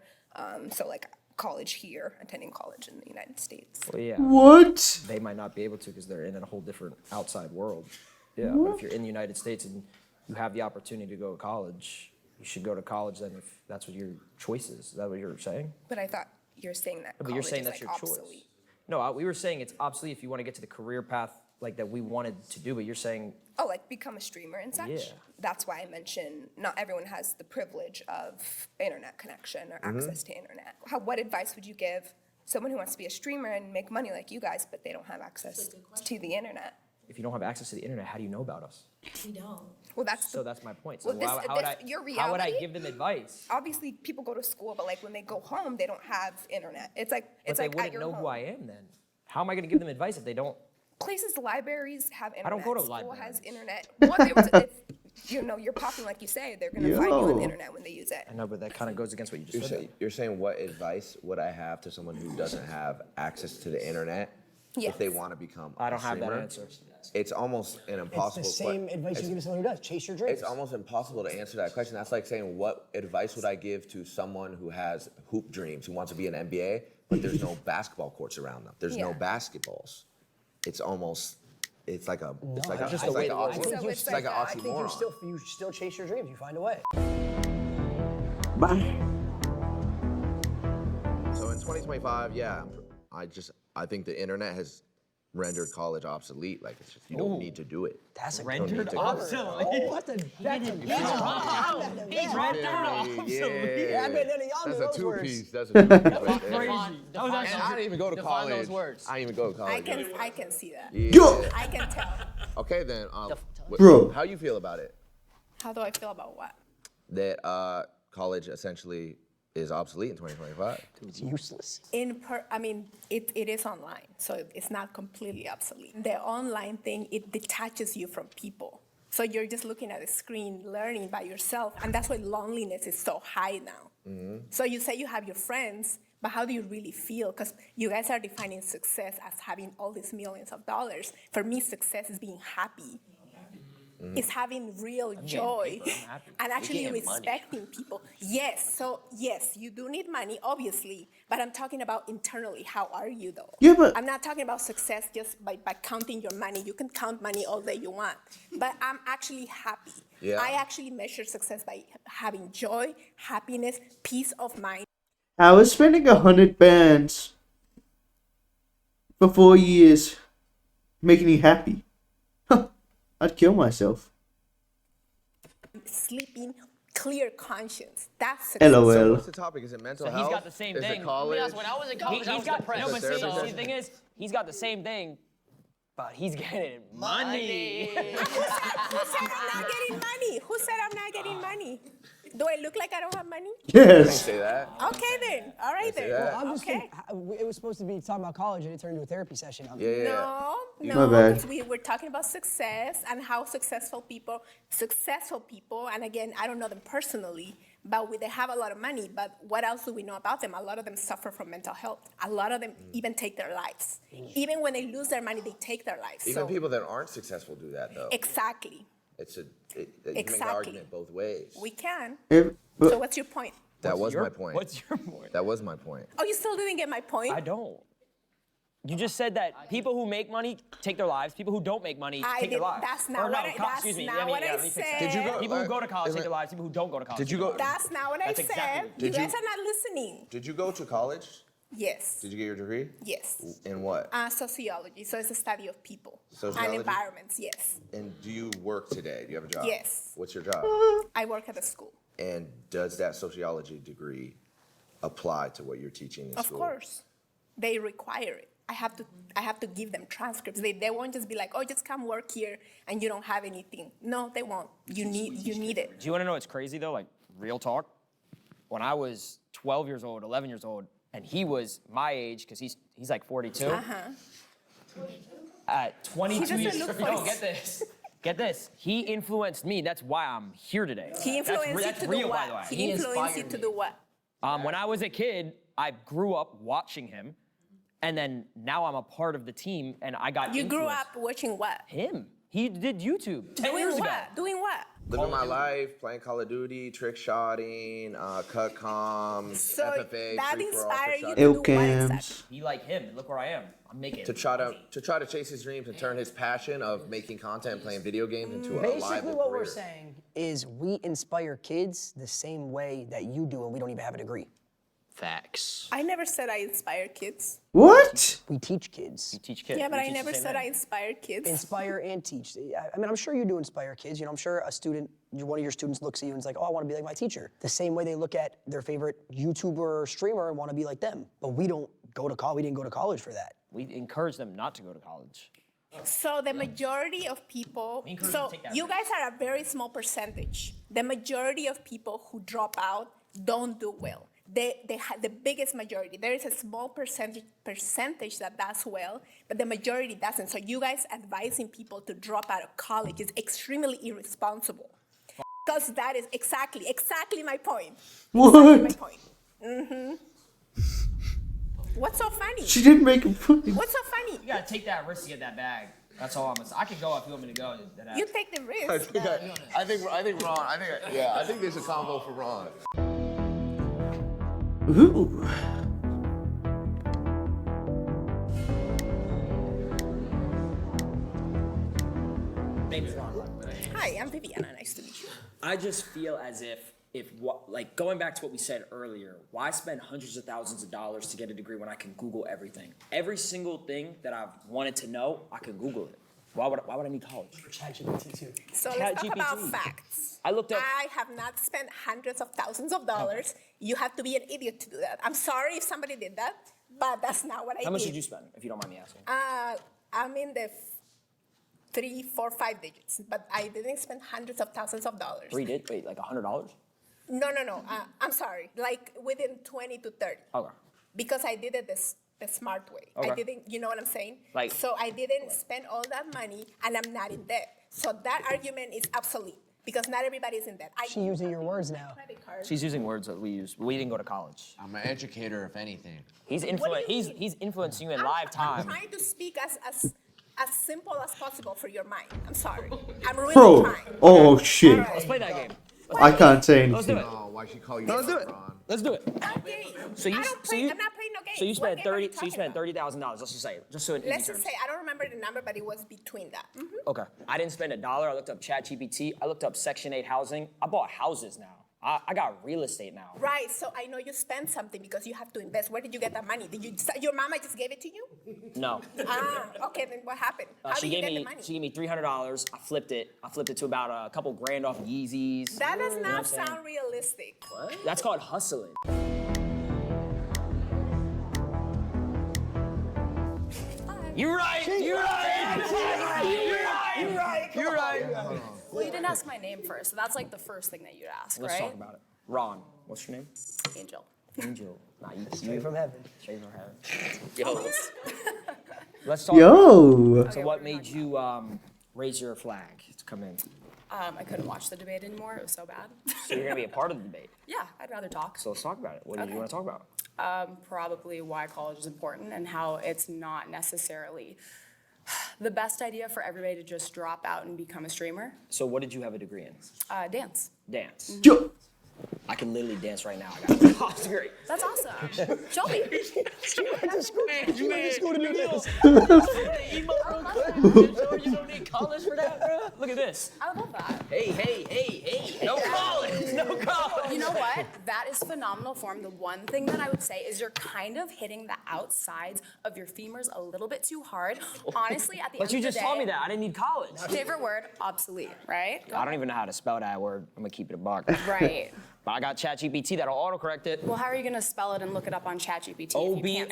So like college here, attending college in the United States. Well, yeah. What? They might not be able to because they're in a whole different outside world. Yeah, but if you're in the United States and you have the opportunity to go to college, you should go to college then if that's what your choice is. Is that what you're saying? But I thought you're saying that But college you're saying is that's like your obsolete. choice. No, we were saying it's obsolete if you want to get to the career path like that we wanted to do, but you're saying... Oh, like become a streamer and such? Yeah. That's why I mentioned not everyone has the privilege of internet connection or access to internet. What advice would you give someone who wants to be a streamer and make money like you guys, but they don't have access to the internet? If you don't have access to the internet, how do you know about us? We don't. Well, that's my point. So well, your reality, how would I give them advice? Obviously, people go to school, but like when they go home, they don't have internet. It's like But like they wouldn't know who I am then. How am I going to give them advice if they don't? Places, libraries have internet. I don't go to School libraries. has internet. Well, if, you know, you're popping like you say, they're going to find you on the internet when they use it. I know, but that kind of goes against what you just said. You're saying what advice would I have to someone who doesn't have access to the internet if they want to become a I don't have that streamer? answer. It's almost an impossible. It's the same advice you give to someone who does. Chase your dreams. It's almost impossible to answer that question. That's like saying, what advice would I give to someone who has hoop dreams, who wants to be an NBA, but there's no basketball courts around them. There's no basketballs. It's almost, it's like a, it's like an oxymoron. I think you still chase your dreams. You find a way. Bye. So in 2025, yeah, I think the internet has rendered college obsolete. Like, it's just, you don't need to do it. That's a rendered obsolete. Oh, what the? That's a Yeah, I bet none of y'all knew those words. two-piece. That's a two-piece right there. Crazy. And I didn't even go to college. Those words. I didn't even go to college. I can see that. Yeah. I can tell. Okay, then. Bro. How you feel about it? How do I feel about what? That college essentially is obsolete in 2025. It's useless. I mean, it is online, so it's not completely obsolete. The online thing, it detaches you from people. So you're just looking at a screen, learning by yourself, and that's why loneliness is so high now. So you say you have your friends, but how do you really feel? Because you guys are defining success as having all these millions of dollars. For me, success is being happy. It's having real joy and actually respecting people. Yes, so yes, you do need money, obviously, but I'm talking about internally. How are you, though? Yeah, but I'm not talking about success just by counting your money. You can count money all day you want, but I'm actually happy. Yeah. I actually measure success by having joy, happiness, peace of mind. I was spending 100 bands for 4 years making you happy. I'd kill myself. Sleeping, clear conscience. That's LOL. success. So what's the topic? Is it mental health? He's got the same Is thing. it college? When I was in college, I was depressed. No, but see, the thing is, he's got the same thing, but he's getting money. Who said I'm not getting money? Who said I'm not getting money? Do I look like I don't have money? Yes. Say that. Okay then. All right then. that. I'm just Okay. it was supposed to be talking about college and it turned into a therapy session. No, My bad. because we're talking about success and how successful people, and again, I don't know them personally, but they have a lot of money, but what else do we know about them? A lot of them suffer from mental health. A lot of them even take their lives. Even when they lose their money, they take their lives. Even So- people that aren't successful do that though. Exactly. You can make the Exactly. argument both ways. We can. If- but- So what's your point? That was my point. What's your point? That was my point. Oh, you still didn't get my point? I don't. You just said that people who make money take their lives. People who don't make money I take their did- lives. that's not Or no, what I- that's excuse me. not Let me- what I let me fix that. said. Did you go- People who go to college isn't take it- their lives. People who don't go to college. Did you take their go- lives. That's not what I That's said. exactly- You Did you- guys are not listening. Did you go to college? Yes. Did you get your degree? Yes. In what? Sociology. So it's a study of people and Sociology? environments. Yes. And do you work today? Do you have a job? Yes. What's your job? I work at a school. And does that sociology degree apply to what you're teaching in Of school? course, they require it. I have to give them transcripts. They won't just be like, oh, just come work here and you don't have anything. No, they won't. You need it. Do you want to know what's crazy though? Like real talk. When I was 12 years old, 11 years old, and he was my age, because he's like 42. At 22 He years doesn't look old, like- get this. Get this. He influenced me. That's why I'm here today. He influenced you that's to real, do by the way. what? He influenced you to do what? When I was a kid, I grew up watching him, and then now I'm a part of the team, and I got You grew influenced. up watching what? Him. He did YouTube 10 years Doing ago. what? Doing what? Living my life, playing Call of Duty, trick shotting, cut comms, So FFA, that free for all, inspired trick you shotting. to do what Cams. exactly? Be like him, and look where I am. I'm making to try to chase his dreams and turn his passion of making content and playing video games into a Basically, liable what career. we're saying is we inspire kids the same way that you do, and we don't even have a degree. Facts. I never said I inspire kids. What? We teach kids. You teach kids. Yeah, but We I teach the never same said thing. I inspired kids. Inspire and teach. I mean, I'm sure you do inspire kids. You know, I'm sure a student, one of your students looks at you and is like, oh, I want to be like my teacher. The same way they look at their favorite YouTuber or streamer and want to be like them. But we don't go to college. We didn't go to college for that. We encourage them not to go to college. So the majority of people, encourage so them to take that you risk. guys are a very small percentage. The majority of people who drop out don't do well. They have the biggest majority. There is a small percentage that does well, but the majority doesn't. So you guys advising people to drop out of college is extremely irresponsible. Because that is exactly my point. What? My point. What's so funny? She didn't make a point. What's so funny? You gotta take that risk to get that bag. That's all I'm gonna say. I can go if you want me to go. You take the risk. I think Ron. I think there's a combo for Ron. Ooh. Name's Ron, by the way. Hi, I'm Viviana. Nice to meet you. I just feel as if like going back to what we said earlier, why spend hundreds of thousands of dollars to get a degree when I can Google everything? Every single thing that I've wanted to know, I can Google it. Why would I need college? ChatGPT too. So let's talk about ChatGPT. facts. I looked up. I have not spent hundreds of thousands of dollars. You have to be an idiot to do that. I'm sorry if somebody did that, but that's not what I did. How much did you spend, if you don't mind me asking? I'm in the 3, 4, 5 digits, but I didn't spend hundreds of thousands of dollars. Wait, like $100? No. I'm sorry. Like within 20 to 30. Okay. Because I did it the smart way. Okay. I didn't, you know what I'm saying? Like- so I didn't spend all that money and I'm not in debt. So that argument is obsolete. because not everybody's in debt. She using your words now. Credit card. She's using words that we use, but we didn't go to college. I'm an educator, if anything. He's he's influencing you in live time. I'm trying to speak as simple as possible for your mind. I'm sorry. I'm really Bro. trying. Oh shit. Let's play that game. I can't say Let's do anything. it. Oh, why she call you Let's do it. Ron? Let's do it. What game? So you, I don't so play, you, I'm not playing no game. so you What spent game are 30. you So you spent talking $30,000. Let's just say it, just so in Let's easy just terms. say I don't remember the number, but it was between that. Okay. I didn't spend $1. I looked up ChatGPT. I looked up Section 8 housing. I bought houses now. I got real estate now. Right. So I know you spent something because you have to invest. Where did you get that money? Did you? Your mama just gave it to you? No. Okay. Then what happened? How She did you gave get me the money? she gave me $300. I flipped it. I flipped it to about a couple grand off Yeezys. That does You know what not I'm saying? sound realistic. What? That's called hustling. You're right. You're right. You're right. Well, you didn't ask my name first, so that's like the first thing that you'd ask, Let's right? talk about it. Ron, what's your name? Angel. Angel. Nah, Straight from heaven. Straight from heaven. Yo. Let's talk. Yo. So what made you raise your flag to come in? I couldn't watch the debate anymore. It was so bad. So you're gonna be a part of the debate. Yeah, I'd rather talk. So let's talk about it. What do you want to talk about? Probably why college is important and how it's not necessarily the best idea for everybody to just drop out and become a streamer. So what did you have a degree in? Dance. Dance. Yo. I can literally dance right now. I got a college degree. That's awesome. Show me. She went to school to do this. You don't need college for that, bro. Look at this. I love that. Hey. No college. No college. You know what? That is phenomenal form. The one thing that I would say is you're kind of hitting the outsides of your femurs a little bit too hard. Honestly, at the But end you of the just day, told me that. I didn't need college. favorite word, obsolete, right? I don't even know how to spell that word. I'm gonna keep it a buck. Right. But I got ChatGPT that'll autocorrect it. Well, how are you going to spell it and look it up on ChatGPT? OBSELAITE.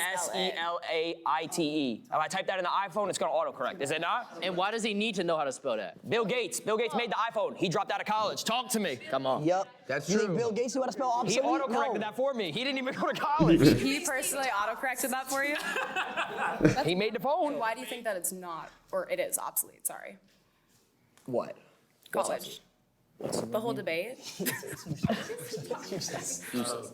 If I type that in the iPhone, it's gonna autocorrect. Is it not? And why does he need to know how to spell that? Bill Gates. Bill Gates made the iPhone. He dropped out of college. Talk to me. Come on. Yep. That's You true. think Bill Gates knew how to spell He obsolete? autocorrected No. that for me. He didn't even go to college. He personally autocorrected that for you? He made the phone. Why do you think that it's not, or it is obsolete, sorry? What? College. The whole debate? Insignificant. So you think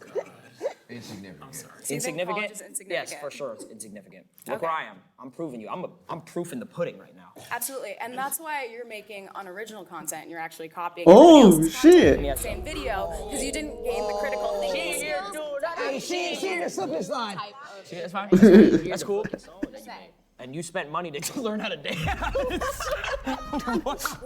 Insignificant? college is insignificant? Yes, for sure, it's insignificant. Look Okay. where I am. I'm proving you. I'm proof in the pudding right now. Absolutely, and that's why you're making unoriginal content and you're actually copying Oh, everybody else's shit. content in the same video because you didn't gain the critical thinking skills. Hey, she can slip this line. See, that's fine. That's cool. And you spent money to learn how to dance. what?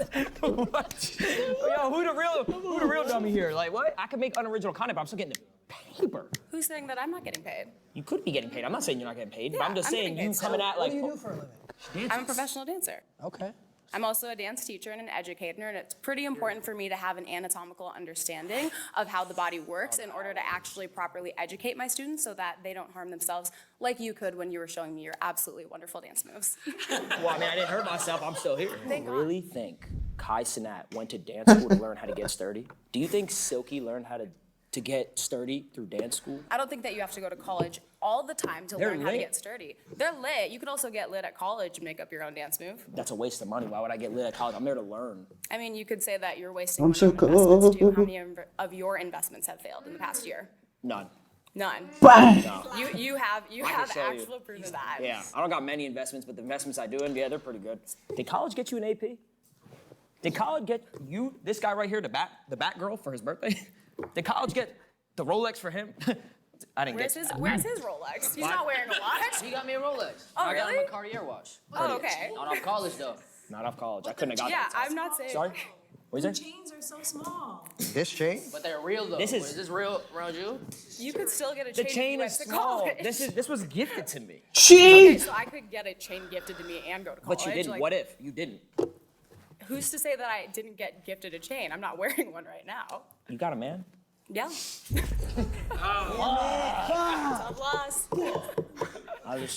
Yo, who the real dummy here? Like what? I can make unoriginal content, but I'm still getting the paper. Who's saying that I'm not getting paid? You could be getting paid. I'm not saying you're not getting paid, but Yeah, I'm just I'm saying getting you paid. coming So at What like. do you do for a living? I'm a professional dancer. Okay. I'm also a dance teacher and an educator, and it's pretty important for me to have an anatomical understanding of how the body works in order to actually properly educate my students so that they don't harm themselves like you could when you were showing me your absolutely wonderful dance moves. Well, I mean, I didn't hurt myself. I'm still here. Thank God. Really think Kai Cenat went to dance school to learn how to get sturdy? Do you think Silky learned how to get sturdy through dance school? I don't think that you have to go to college all the time to They're learn how to lit. get sturdy. They're lit. You could also get lit at college and make up your own dance move. That's a waste of money. Why would I get lit at college? I'm there to learn. I mean, you could say that you're wasting I'm money so on investments too. How cold. many of your investments have failed in the past year? None. None. No. You have can show you. actual proof of that. Yeah, I don't got many investments, but the investments I do in, yeah, they're pretty good. Did college get you an AP? Did college get you, this guy right here, the bat girl for his birthday? Did college get the Rolex for him? I didn't Where's get his Rolex? He's not wearing a watch. He got me a Rolex. Oh, I got him really? a Cartier watch. Oh, okay. Not off college though. Not off college. I couldn't have got Yeah, that. I'm not saying. Sorry? What is it? Chains are so small. This chain? But they're real though. This is- this real around you? You could still get a The chain. chain if you is went to small. college. This was gifted to me. Okay, She. so I could get a chain gifted to me and go to college. But you didn't. Like, What if you didn't? Who's to say that I didn't get gifted a chain? I'm not wearing one right now. You got a man? Yeah. Oh. Tough loss.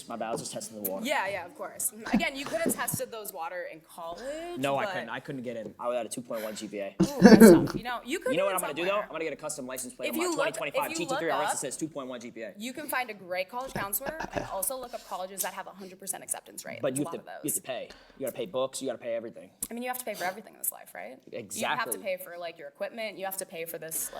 My bad, I was just testing the water. Yeah, of course. Again, you could have tested those water in college. No, I but- couldn't. I couldn't get in. I was at a 2.1 GPA. Ooh, that's tough. You could. You know get what in I'm gonna do though? somewhere. I'm gonna get a custom license plate If on my you look- 2025 if you GT3 look RS that up- says 2.1 GPA. You can find a great college counselor and also look up colleges that have 100% acceptance rate. But There's you a have lot to of you those. have to pay. You gotta pay books. You gotta pay everything. I mean, you have to pay for everything in this life, right? You have to Exactly. pay for like your equipment. You have to pay for this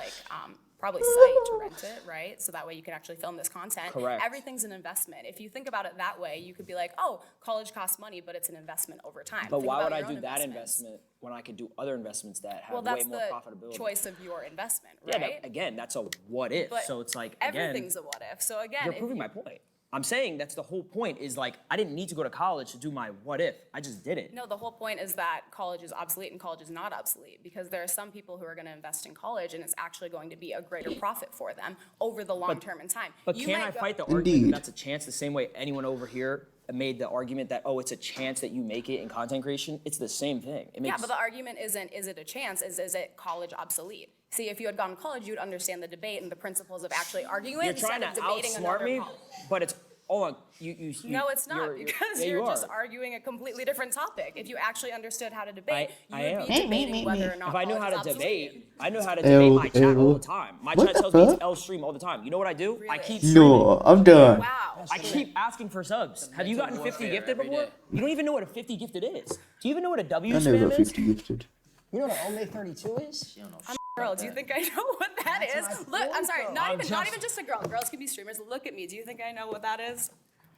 probably site to rent it, right? So that way you can actually film this content. Correct. Everything's an investment. If you think about it that way, you could be like, oh, college costs money, but it's an investment over time. But Think why about would I your own do that investments. investment when I could do other investments that have Well, way that's more the profitability? choice of your investment, Yeah, right? again, that's a what if. But so it's like again, everything's a what if. So again, you're if proving you- my point. I'm saying that's the whole point. Is like I didn't need to go to college to do my what if. I just did it. No, the whole point is that college is obsolete and college is not obsolete because there are some people who are going to invest in college and it's actually going to be a greater profit for them over the long term in time. But You can might I go- fight the argument Indeed. that that's a chance the same way anyone over here made the argument that, oh, it's a chance that you make it in content creation? It's the same thing. It makes, Yeah, but the argument isn't, is it a chance, is it college obsolete? See, if you had gone to college, you'd understand the debate and the principles of actually arguing you're it trying to instead of debating outsmart another me, college. but it's, hold on, you No, it's not, you're- because yeah, you're you just are. arguing a completely different topic. If you actually understood how to debate, I you am. would be debating whether or not If I knew how college to is obsolete. debate, I know how to debate my chat all Ew. the time. My What chat the tells me it's fuck? L stream all the time. You know what I do? I Really? keep streaming. No, I'm done. Wow. I keep asking for subs. Have you gotten 50 gifted before? You don't even know what a 50 gifted is. Do you even know what a W I never spam got is? 50 gifted. You know what an Omega 32 is? I'm a girl. Do you think I know what that is? Look, I'm sorry. Not even just a girl. Girls can be streamers. Look at me. Do you think I know what that is?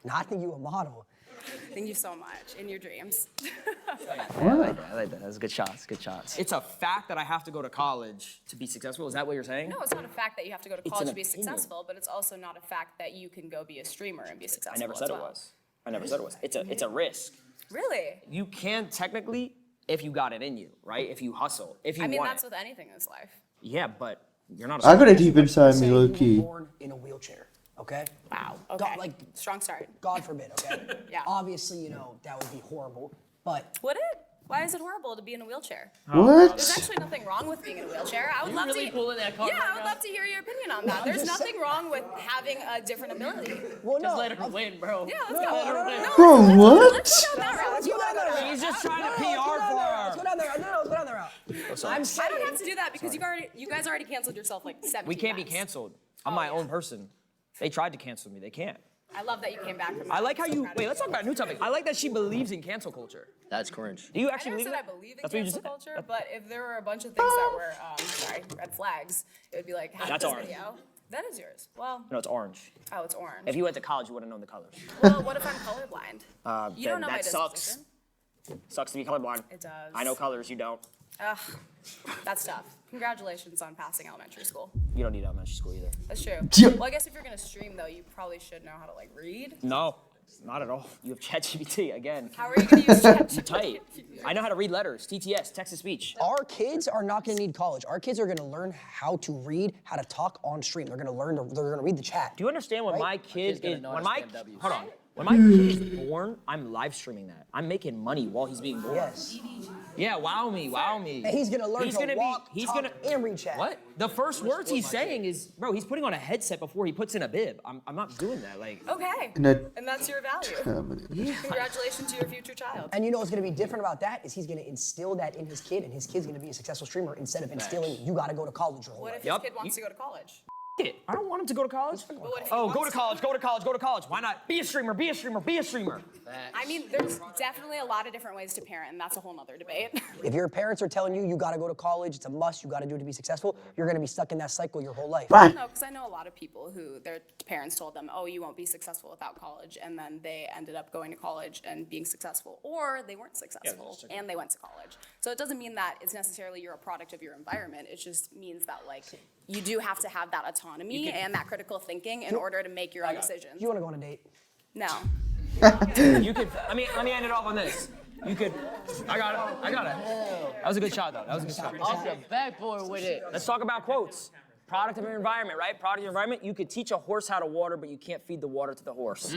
No, I think you a model. Thank you so much. In your dreams. I like that. That's good shots. Good shots. It's a fact that I have to go to college to be successful. Is that what you're saying? No, it's not a fact that you have to go to It's college an to be opinion. successful, but it's also not a fact that you can go be a streamer and be I successful. never as said it well. was. I never said it was. It's a risk. Really? You can technically if you got it in you, right? If you hustle, if you I mean, want that's it. with anything in this life. Yeah, but you're not. A I got it deep inside me, Say low you were key. born in a wheelchair, okay? Wow. Okay. God, strong start. God forbid, okay? Yeah. Obviously, that would be horrible, but Would it? Why is it horrible to be in a wheelchair? What? There's actually nothing wrong with being in a wheelchair. I would You love really to. pulling that card Yeah, right I would now? love to hear your opinion on that. There's just nothing wrong with having a different ability. well, Just no. let her win, bro. Yeah, let's go. No, Bro, let's what? go down that route. Let's go down that route. He's just trying to Let's PR go down for that route. Let's her. go down that route. No, let's go down that route. I'm I saying. don't have to do that because you guys already canceled yourself like 17 We can't be times. canceled. I'm my own person. They tried to cancel me. They can't. I love that you came back from that. I like how I'm so you. proud of Wait, let's talk about a new topic. I like that she believes in cancel culture. That's cringe. Do you I actually never believe said it? I believe in That's what you cancel just said. culture, but if there were a bunch of things that were, red flags, it would be like, have That's this orange. video. That is yours. Well, No, it's orange. oh, it's orange. If you went to college, you wouldn't know the colors. Well, what if I'm colorblind? You Then don't know my that sucks. disposition. Sucks to be colorblind. It does. I know colors. You don't. Ugh, that's tough. Congratulations on passing elementary school. You don't need elementary school either. That's true. Yeah. Well, I guess if you're gonna stream though, you probably should know how to like read. No, not at all. You have ChatGPT again. How are you gonna use ChatGPT? Type. I know how to read letters. TTS, text to speech. Our kids are not going to need college. Our kids are going to learn how to read, how to talk on stream. They're going to learn. They're going to read the chat. Do you understand when Right? my kid gonna is know how when to my spam W's. hold on when my kid is born? I'm live streaming that. I'm making money while he's being born. Yes. Yeah, wow me. And he's going to learn to walk, He's talk, gonna and read chat. What? The first words he's saying is, bro, he's putting on a headset before he puts in a bib. I'm not doing that. Like, Okay. And that- And that's your value. Congratulations to your future child. And you know what's going to be different about that is he's going to instill that in his kid, and his kid's going to be a successful streamer instead of instilling you got to go to college your whole What life. if Yup. his kid wants to go to college? it. I don't want him to go to college. what if he Oh, go wants to college, go to college, go to college. Why not? Be a streamer, be a streamer, be a streamer. I mean, there's definitely a lot of different ways to parent, and that's a whole nother debate. If your parents are telling you got to go to college, it's a must, you got to do it to be successful, you're going to be stuck in that cycle your whole life. Right. No, because I know a lot of people who their parents told them, oh, you won't be successful without college, and then they ended up going to college and being successful, or they weren't successful and they went to college. So it doesn't mean that it's necessarily you're a product of your environment. It just means that like you do have to have that autonomy and that critical thinking in order to make your own decisions. Do you want to go on a date? No. You could, let me end it off on this. You could, I got it. That was a good shot though, that was a good shot. Off the backboard with it. Let's talk about quotes. Product of your environment, right? Product of your environment. You could teach a horse how to water, but you can't feed the water to the horse.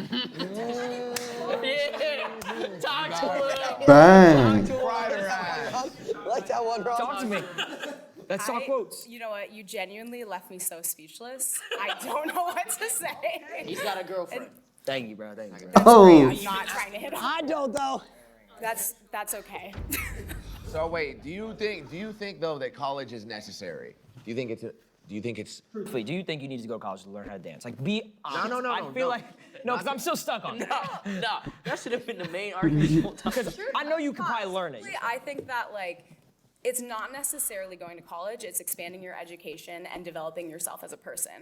Yeah. Talk to him. Bang. Like that one, bro. Talk to me. Let's talk quotes. You know what? You genuinely left me so speechless. I don't know what to say. He's got a girlfriend. Thank you, bro. Thank you, bro. Oh, I'm not trying to hit on. I don't though. That's okay. So wait, do you think though that college is necessary? Do you think it's Wait, do you think you need to go to college to learn how to dance? Like, be honest. no, I feel no. like no, because I'm still stuck on it. Nah, that should have been the main argument the whole time. Because I know you could probably learn it. I think that like it's not necessarily going to college. It's expanding your education and developing yourself as a person.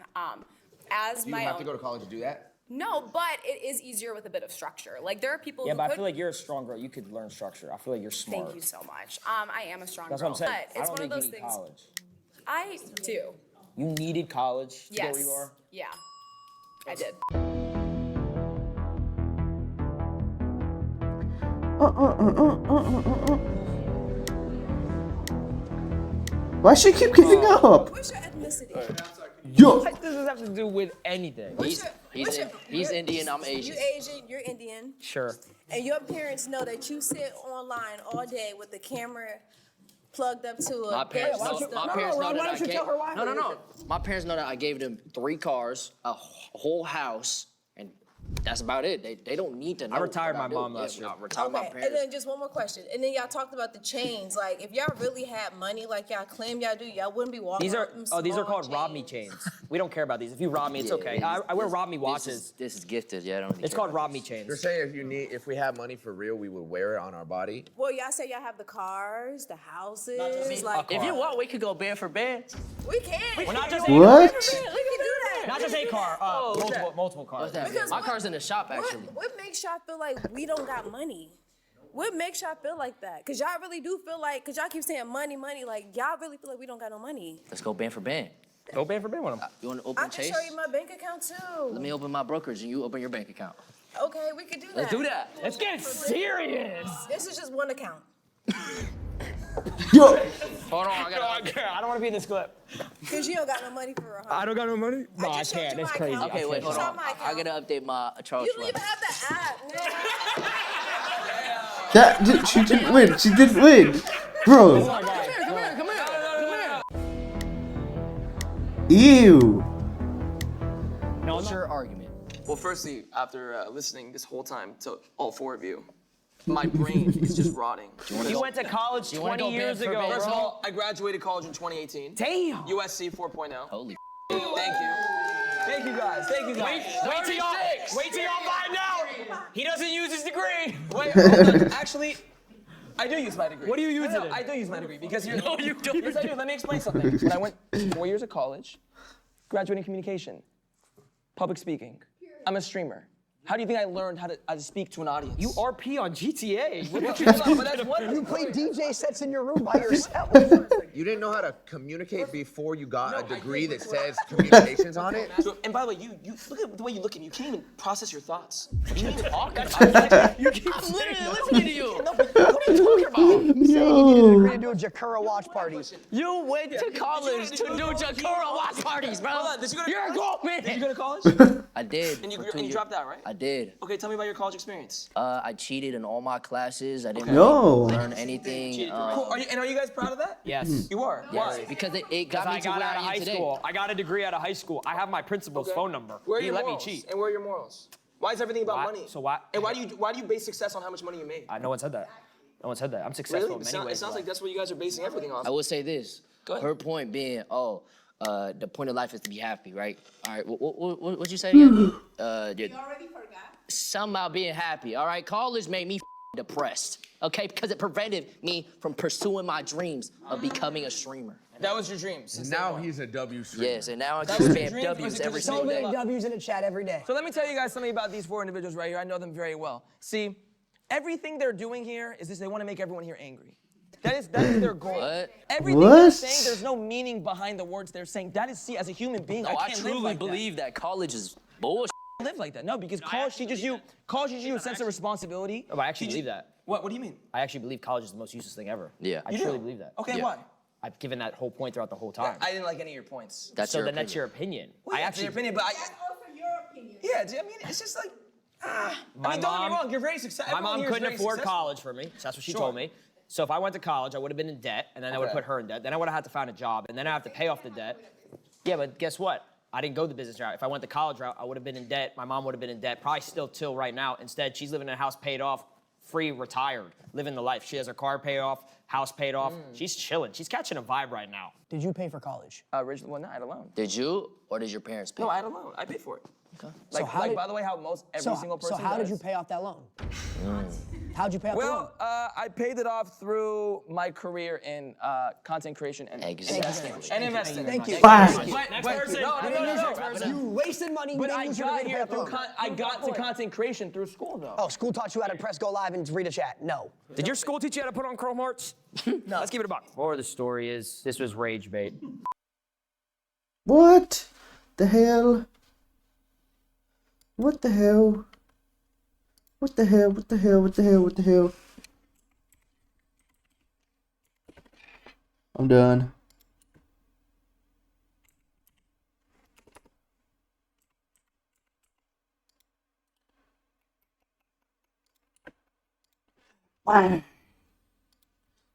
As Do you my have own, to go to college to do that? No, but it is easier with a bit of structure. Like there are people Yeah, who but could. I feel like you're a strong girl. You could learn structure. I feel like you're smart. Thank you so much. I am a strong That's girl, what I'm saying. but I it's don't one of think those you need things. college. I do. You needed college to Yes. go where you are? Yeah, I did. why she keep giving up? What's your ethnicity? Yo, What does this have to do with anything? He's Indian, I'm Asian. You Asian, you're Indian. Sure. And your parents know that you sit online all day with the camera plugged up to a My parents bed. know. My parents know that I gave. No. My parents know that I gave them 3 cars, a whole house, and that's about it. They don't need to know. I retired what my do. mom last year. No, retired my Okay, and parents. then just one more question. And then y'all talked about the chains. Like, if y'all really had money like y'all claim y'all do, y'all wouldn't be walking These are around with them these are small called rob me chains. We don't care about these. If you rob me, it's Yeah, okay. I wear rob me watches. This is gifted. Yeah, I don't. It's called rob me chains. You're saying if we have money for real, we would wear it on our body? Well, y'all say y'all have the cars, the houses. Like, If you want, we could go band for band. we can. We're not just What? We can do that. Not just a car. Multiple cars. What's that? Because My what- car's in the shop actually. What makes y'all feel like we don't got money? What makes y'all feel like that? Cause y'all really do feel like, cause y'all keep saying money, like y'all really feel like we don't got no money. Let's go band for band. Go band for band with them. You want to I open can Chase? show you my bank account too. Let me open my brokerage and you open your bank account. Okay, we could do that. Let's do that. Let's get serious. This is just one account. Yo, Hold on, I gotta. I don't want to be in this clip. Cause you don't got no money for a I don't got no money. No, I just showed can't. you It's my crazy. account. Okay, wait, hold Show on. my I account. gotta update my Charles You don't even Schwab. have the app. Man. she didn't win. She didn't win, bro. Ew. What's your argument? Well, firstly, after listening this whole time to all 4 of you, my brain is just rotting. You went to college you wanna 20 go years band for ago, band? First of bro. all, I graduated college in 2018. Damn. USC 4.0. Holy. Thank you. Thank you guys. Thank you guys. Wait till y'all find out. He doesn't use his degree. Wait, hold on. Actually, I do use my degree. What do you use No, it in? I do use my degree because you're. No, you don't. Yes, I do. Let me explain something. When I went 4 years of college, graduating communication, public speaking. I'm a streamer. How do you think I learned how to speak to an audience? You RP on GTA. What the Hold on, but that's one. You play DJ sets in your room by yourself. You didn't know how to communicate before you got a degree that says communications on it? So, and by the way, you look at the way you look at me. You can't even process your thoughts. You can't even talk about You keep I'm literally listening to you. No, but what are you talking about? Yo. to do Jakura watch parties. You went to college to do Jakura watch parties, bro. Hold on, did you go to You're a college? grown man. Did you go to college? I did. And you, for and 2 you years. dropped out, right? I did. Okay, tell me about your college experience. I cheated in all my classes. I didn't No. really learn anything. Cool. Are you guys proud of that? Yes. You are. Yes, Why? because it got me I to got where out I of am high today. school. I got a degree out of high school. I have my principal's phone number. Where are He your let morals? me cheat. And where are your morals? Why is everything about Why- money? so why- And why do you base success on how much money you made? No one said that. No one said that. I'm successful Really? in many ways. It sounds like that's what you guys are basing everything off. I will say this. Go ahead. Her point being, the point of life is to be happy, right? All right, what'd you say again? already forgot. Something about being happy, all right? College made me depressed, okay? Because it prevented me from pursuing my dreams of becoming a streamer. That was your dream. since day Now one. he's a W streamer. Yes, and now I That can was your spam dream, or is W's it 'cause every it's single so day. big? W's in the chat every day. So let me tell you guys something about these 4 individuals right here. I know them very well. See, everything they're doing here is this: they want to make everyone here angry. That is their goal. What? Everything they're What? saying, there's no meaning behind the words they're saying. That is, see, as a human being, No, I I can't live truly like believe that college is bullshit. that. Live like that. No, because college teaches you a sense of responsibility. Oh, I actually believe that. What do you mean? I actually believe college is the most useless thing ever. Yeah. I You truly do? believe that. Okay, Yeah. why? I've given that whole point throughout the whole time. I didn't like any of your points. That's so your then opinion. that's your opinion. Well, I yeah, actually. your opinion, but Also your opinion. yeah, I mean, it's just like, I My mean, don't get me mom- wrong, you're very successful. My mom couldn't afford college for me, so that's what she Sure. told me. So if I went to college, I would have been in debt, and then I would have Okay. put her in debt. Then I would have had to find a job, and then I have to pay off the debt. Yeah, but guess what? I didn't go the business route. If I went the college route, I would have been in debt. My mom would have been in debt, probably still till right now. Instead, she's living in a house paid off, free, retired, living the life. She has her car paid off, house paid off. She's chilling. She's catching a vibe right now. Did you pay for college? Originally, well, no, I had a loan. Did you, or did your parents pay? No, I had a loan. I paid for it. Okay. Like, by the way, how most every single person So how did does. you pay off that loan? How'd you pay off the loan? Well, I paid it off through my career in content creation and Exactly. and investing. Thank you. Next person. You wasted money. You But didn't I use your got degree to here pay off the through loan. I got to content creation through school though. Oh, school taught you how to press go live and read a chat. No. Did your school teach you how to put on Chrome Hearts? No. Let's keep it a buck. Moral of the story is, this was rage bait. What the hell? What the hell? What the hell? What the hell? What the hell? What the hell? I'm done.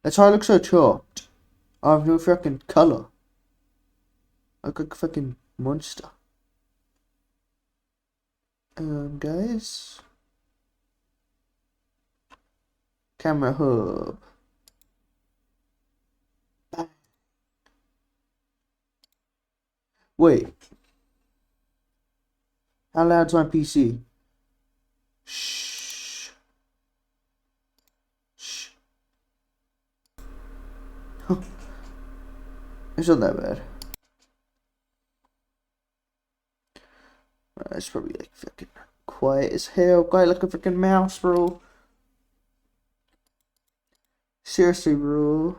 That's why I look so chopped. I have no fucking color. I look like a fucking monster. Guys. Camera hub. Wait. How loud's my PC? Shh. Shh. It's not that bad. It's probably like fucking quiet as hell. Quiet like a freaking mouse, bro. Seriously, bro.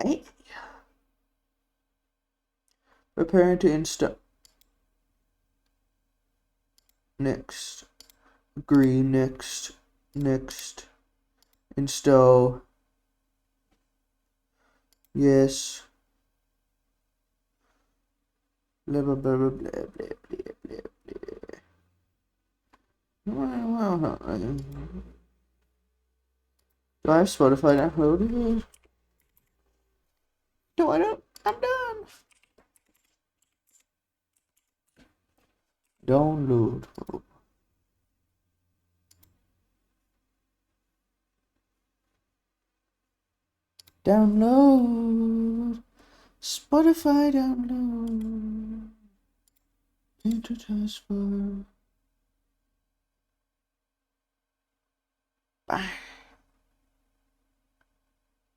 Hey. Preparing to install. Next. Agree. Next. Next. Install. Yes. Blah blah blah blah blah blah blah blah. Do I have Spotify downloaded? No, I don't. I'm done. Download. Download. Spotify download. Enter taskbar.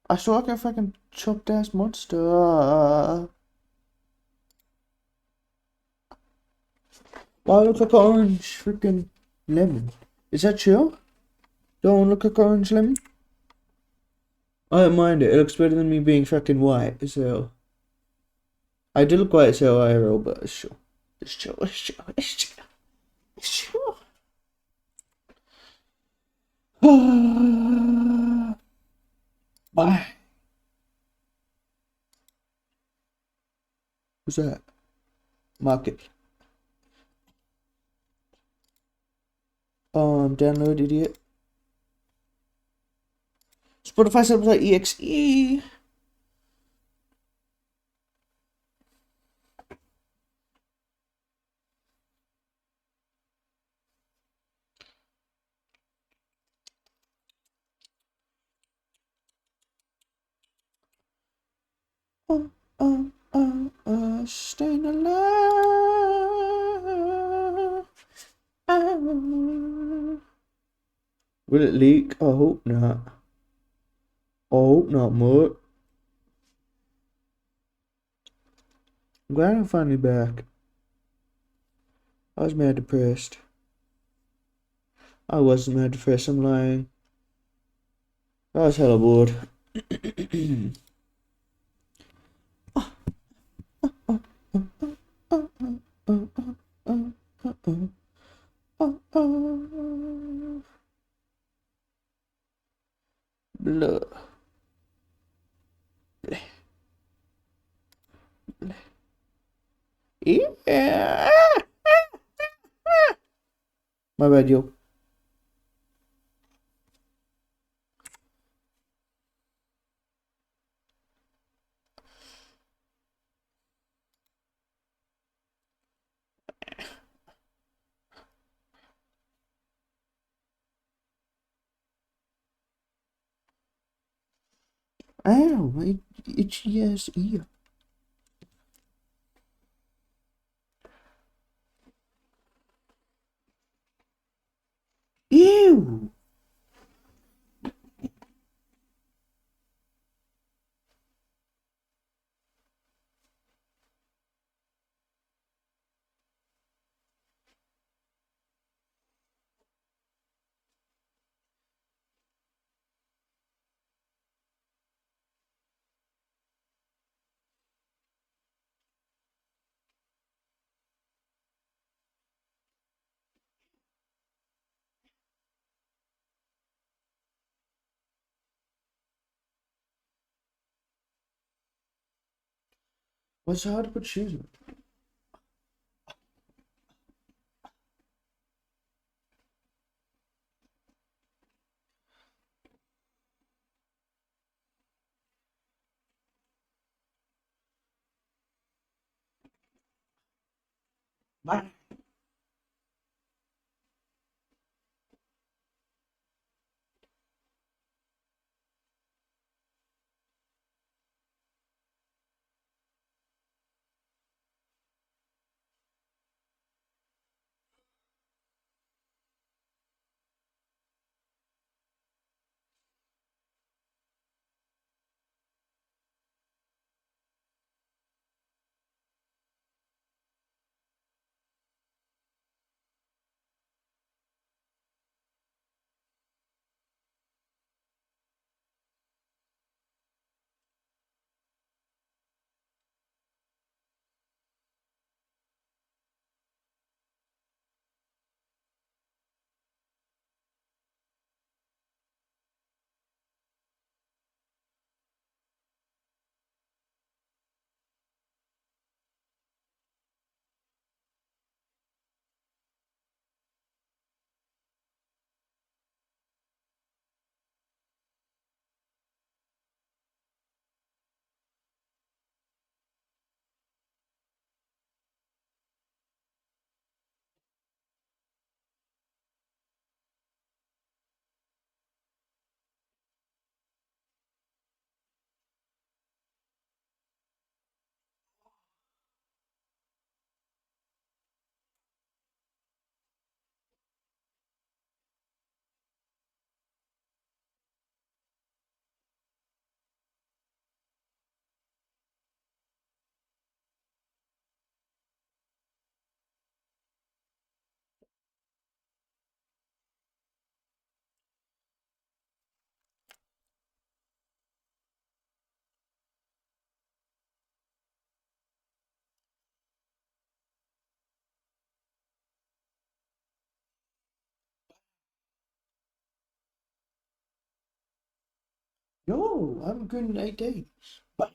I still like a fucking chopped ass monster. Why look like orange freaking lemon? Is that chill? Don't look like orange lemon? I don't mind it. It looks better than me being fucking white as hell. I do look white as hell IRL, but it's chill. It's chill. It's chill. It's chill. It's chill. Bye. Who's that? Market. Download idiot. Spotify subs like EXE. Staying alive. Will it leak? I hope not. I hope not, mate. I'm glad I'm finally back. I was mad depressed. I wasn't mad depressed, I'm lying. I was hella bored. Blah. Blah. Blah. Yeah. My bad, yo. Ow, my itchy ass ear. Ew! What's so hard to put shoes on? Bye. Yo, I'm good in 8 days. Bye.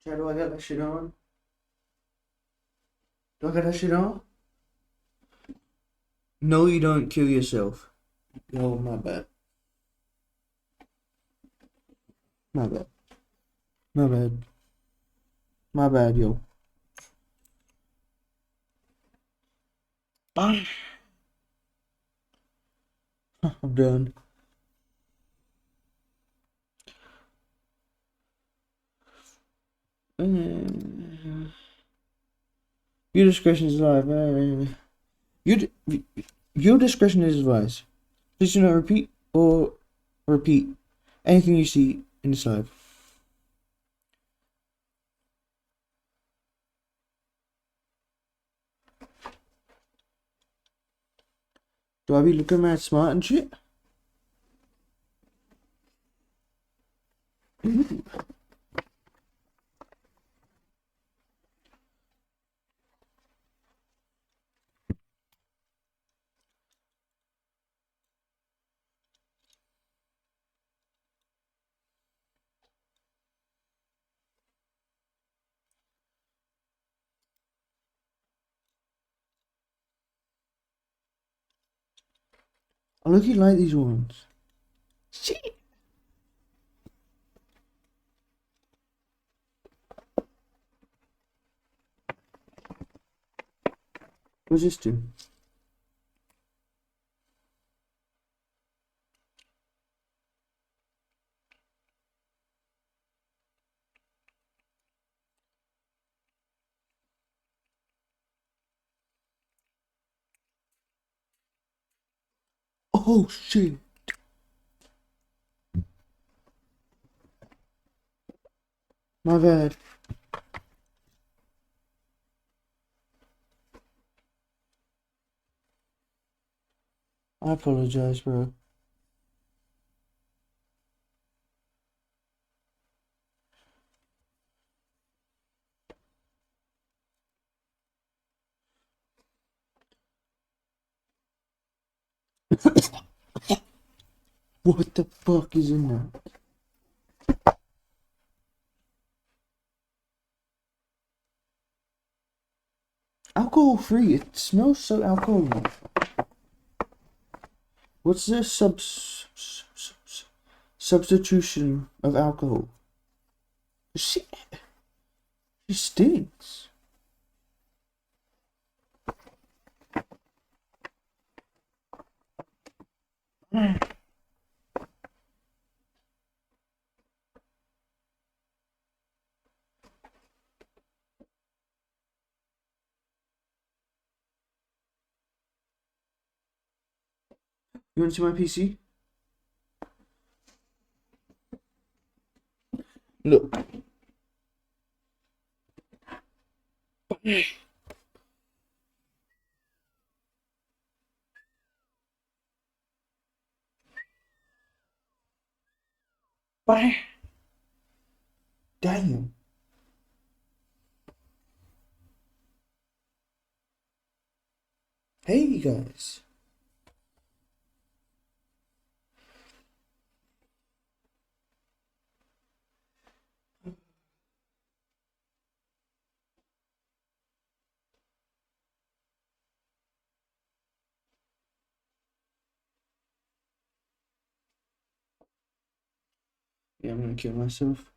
Chad, do I got that shit on? Do I got that shit on? No, you don't kill yourself. Yo, my bad. My bad. My bad. My bad, yo. Bye. I'm done. Your discretion is live. Your, your discretion is advised. Please do not repeat anything you see in this live. Do I be looking mad smart and shit? I look, you like these ones. Shit. What's this do? Oh shit. My bad. I apologize, bro. What the fuck is in there? Alcohol free. It smells so alcoholic. What's the substitution of alcohol? Shit. It stinks. You want to see my PC? Look. Bye. Damn. Hey, you guys. Yeah, I'm gonna kill myself.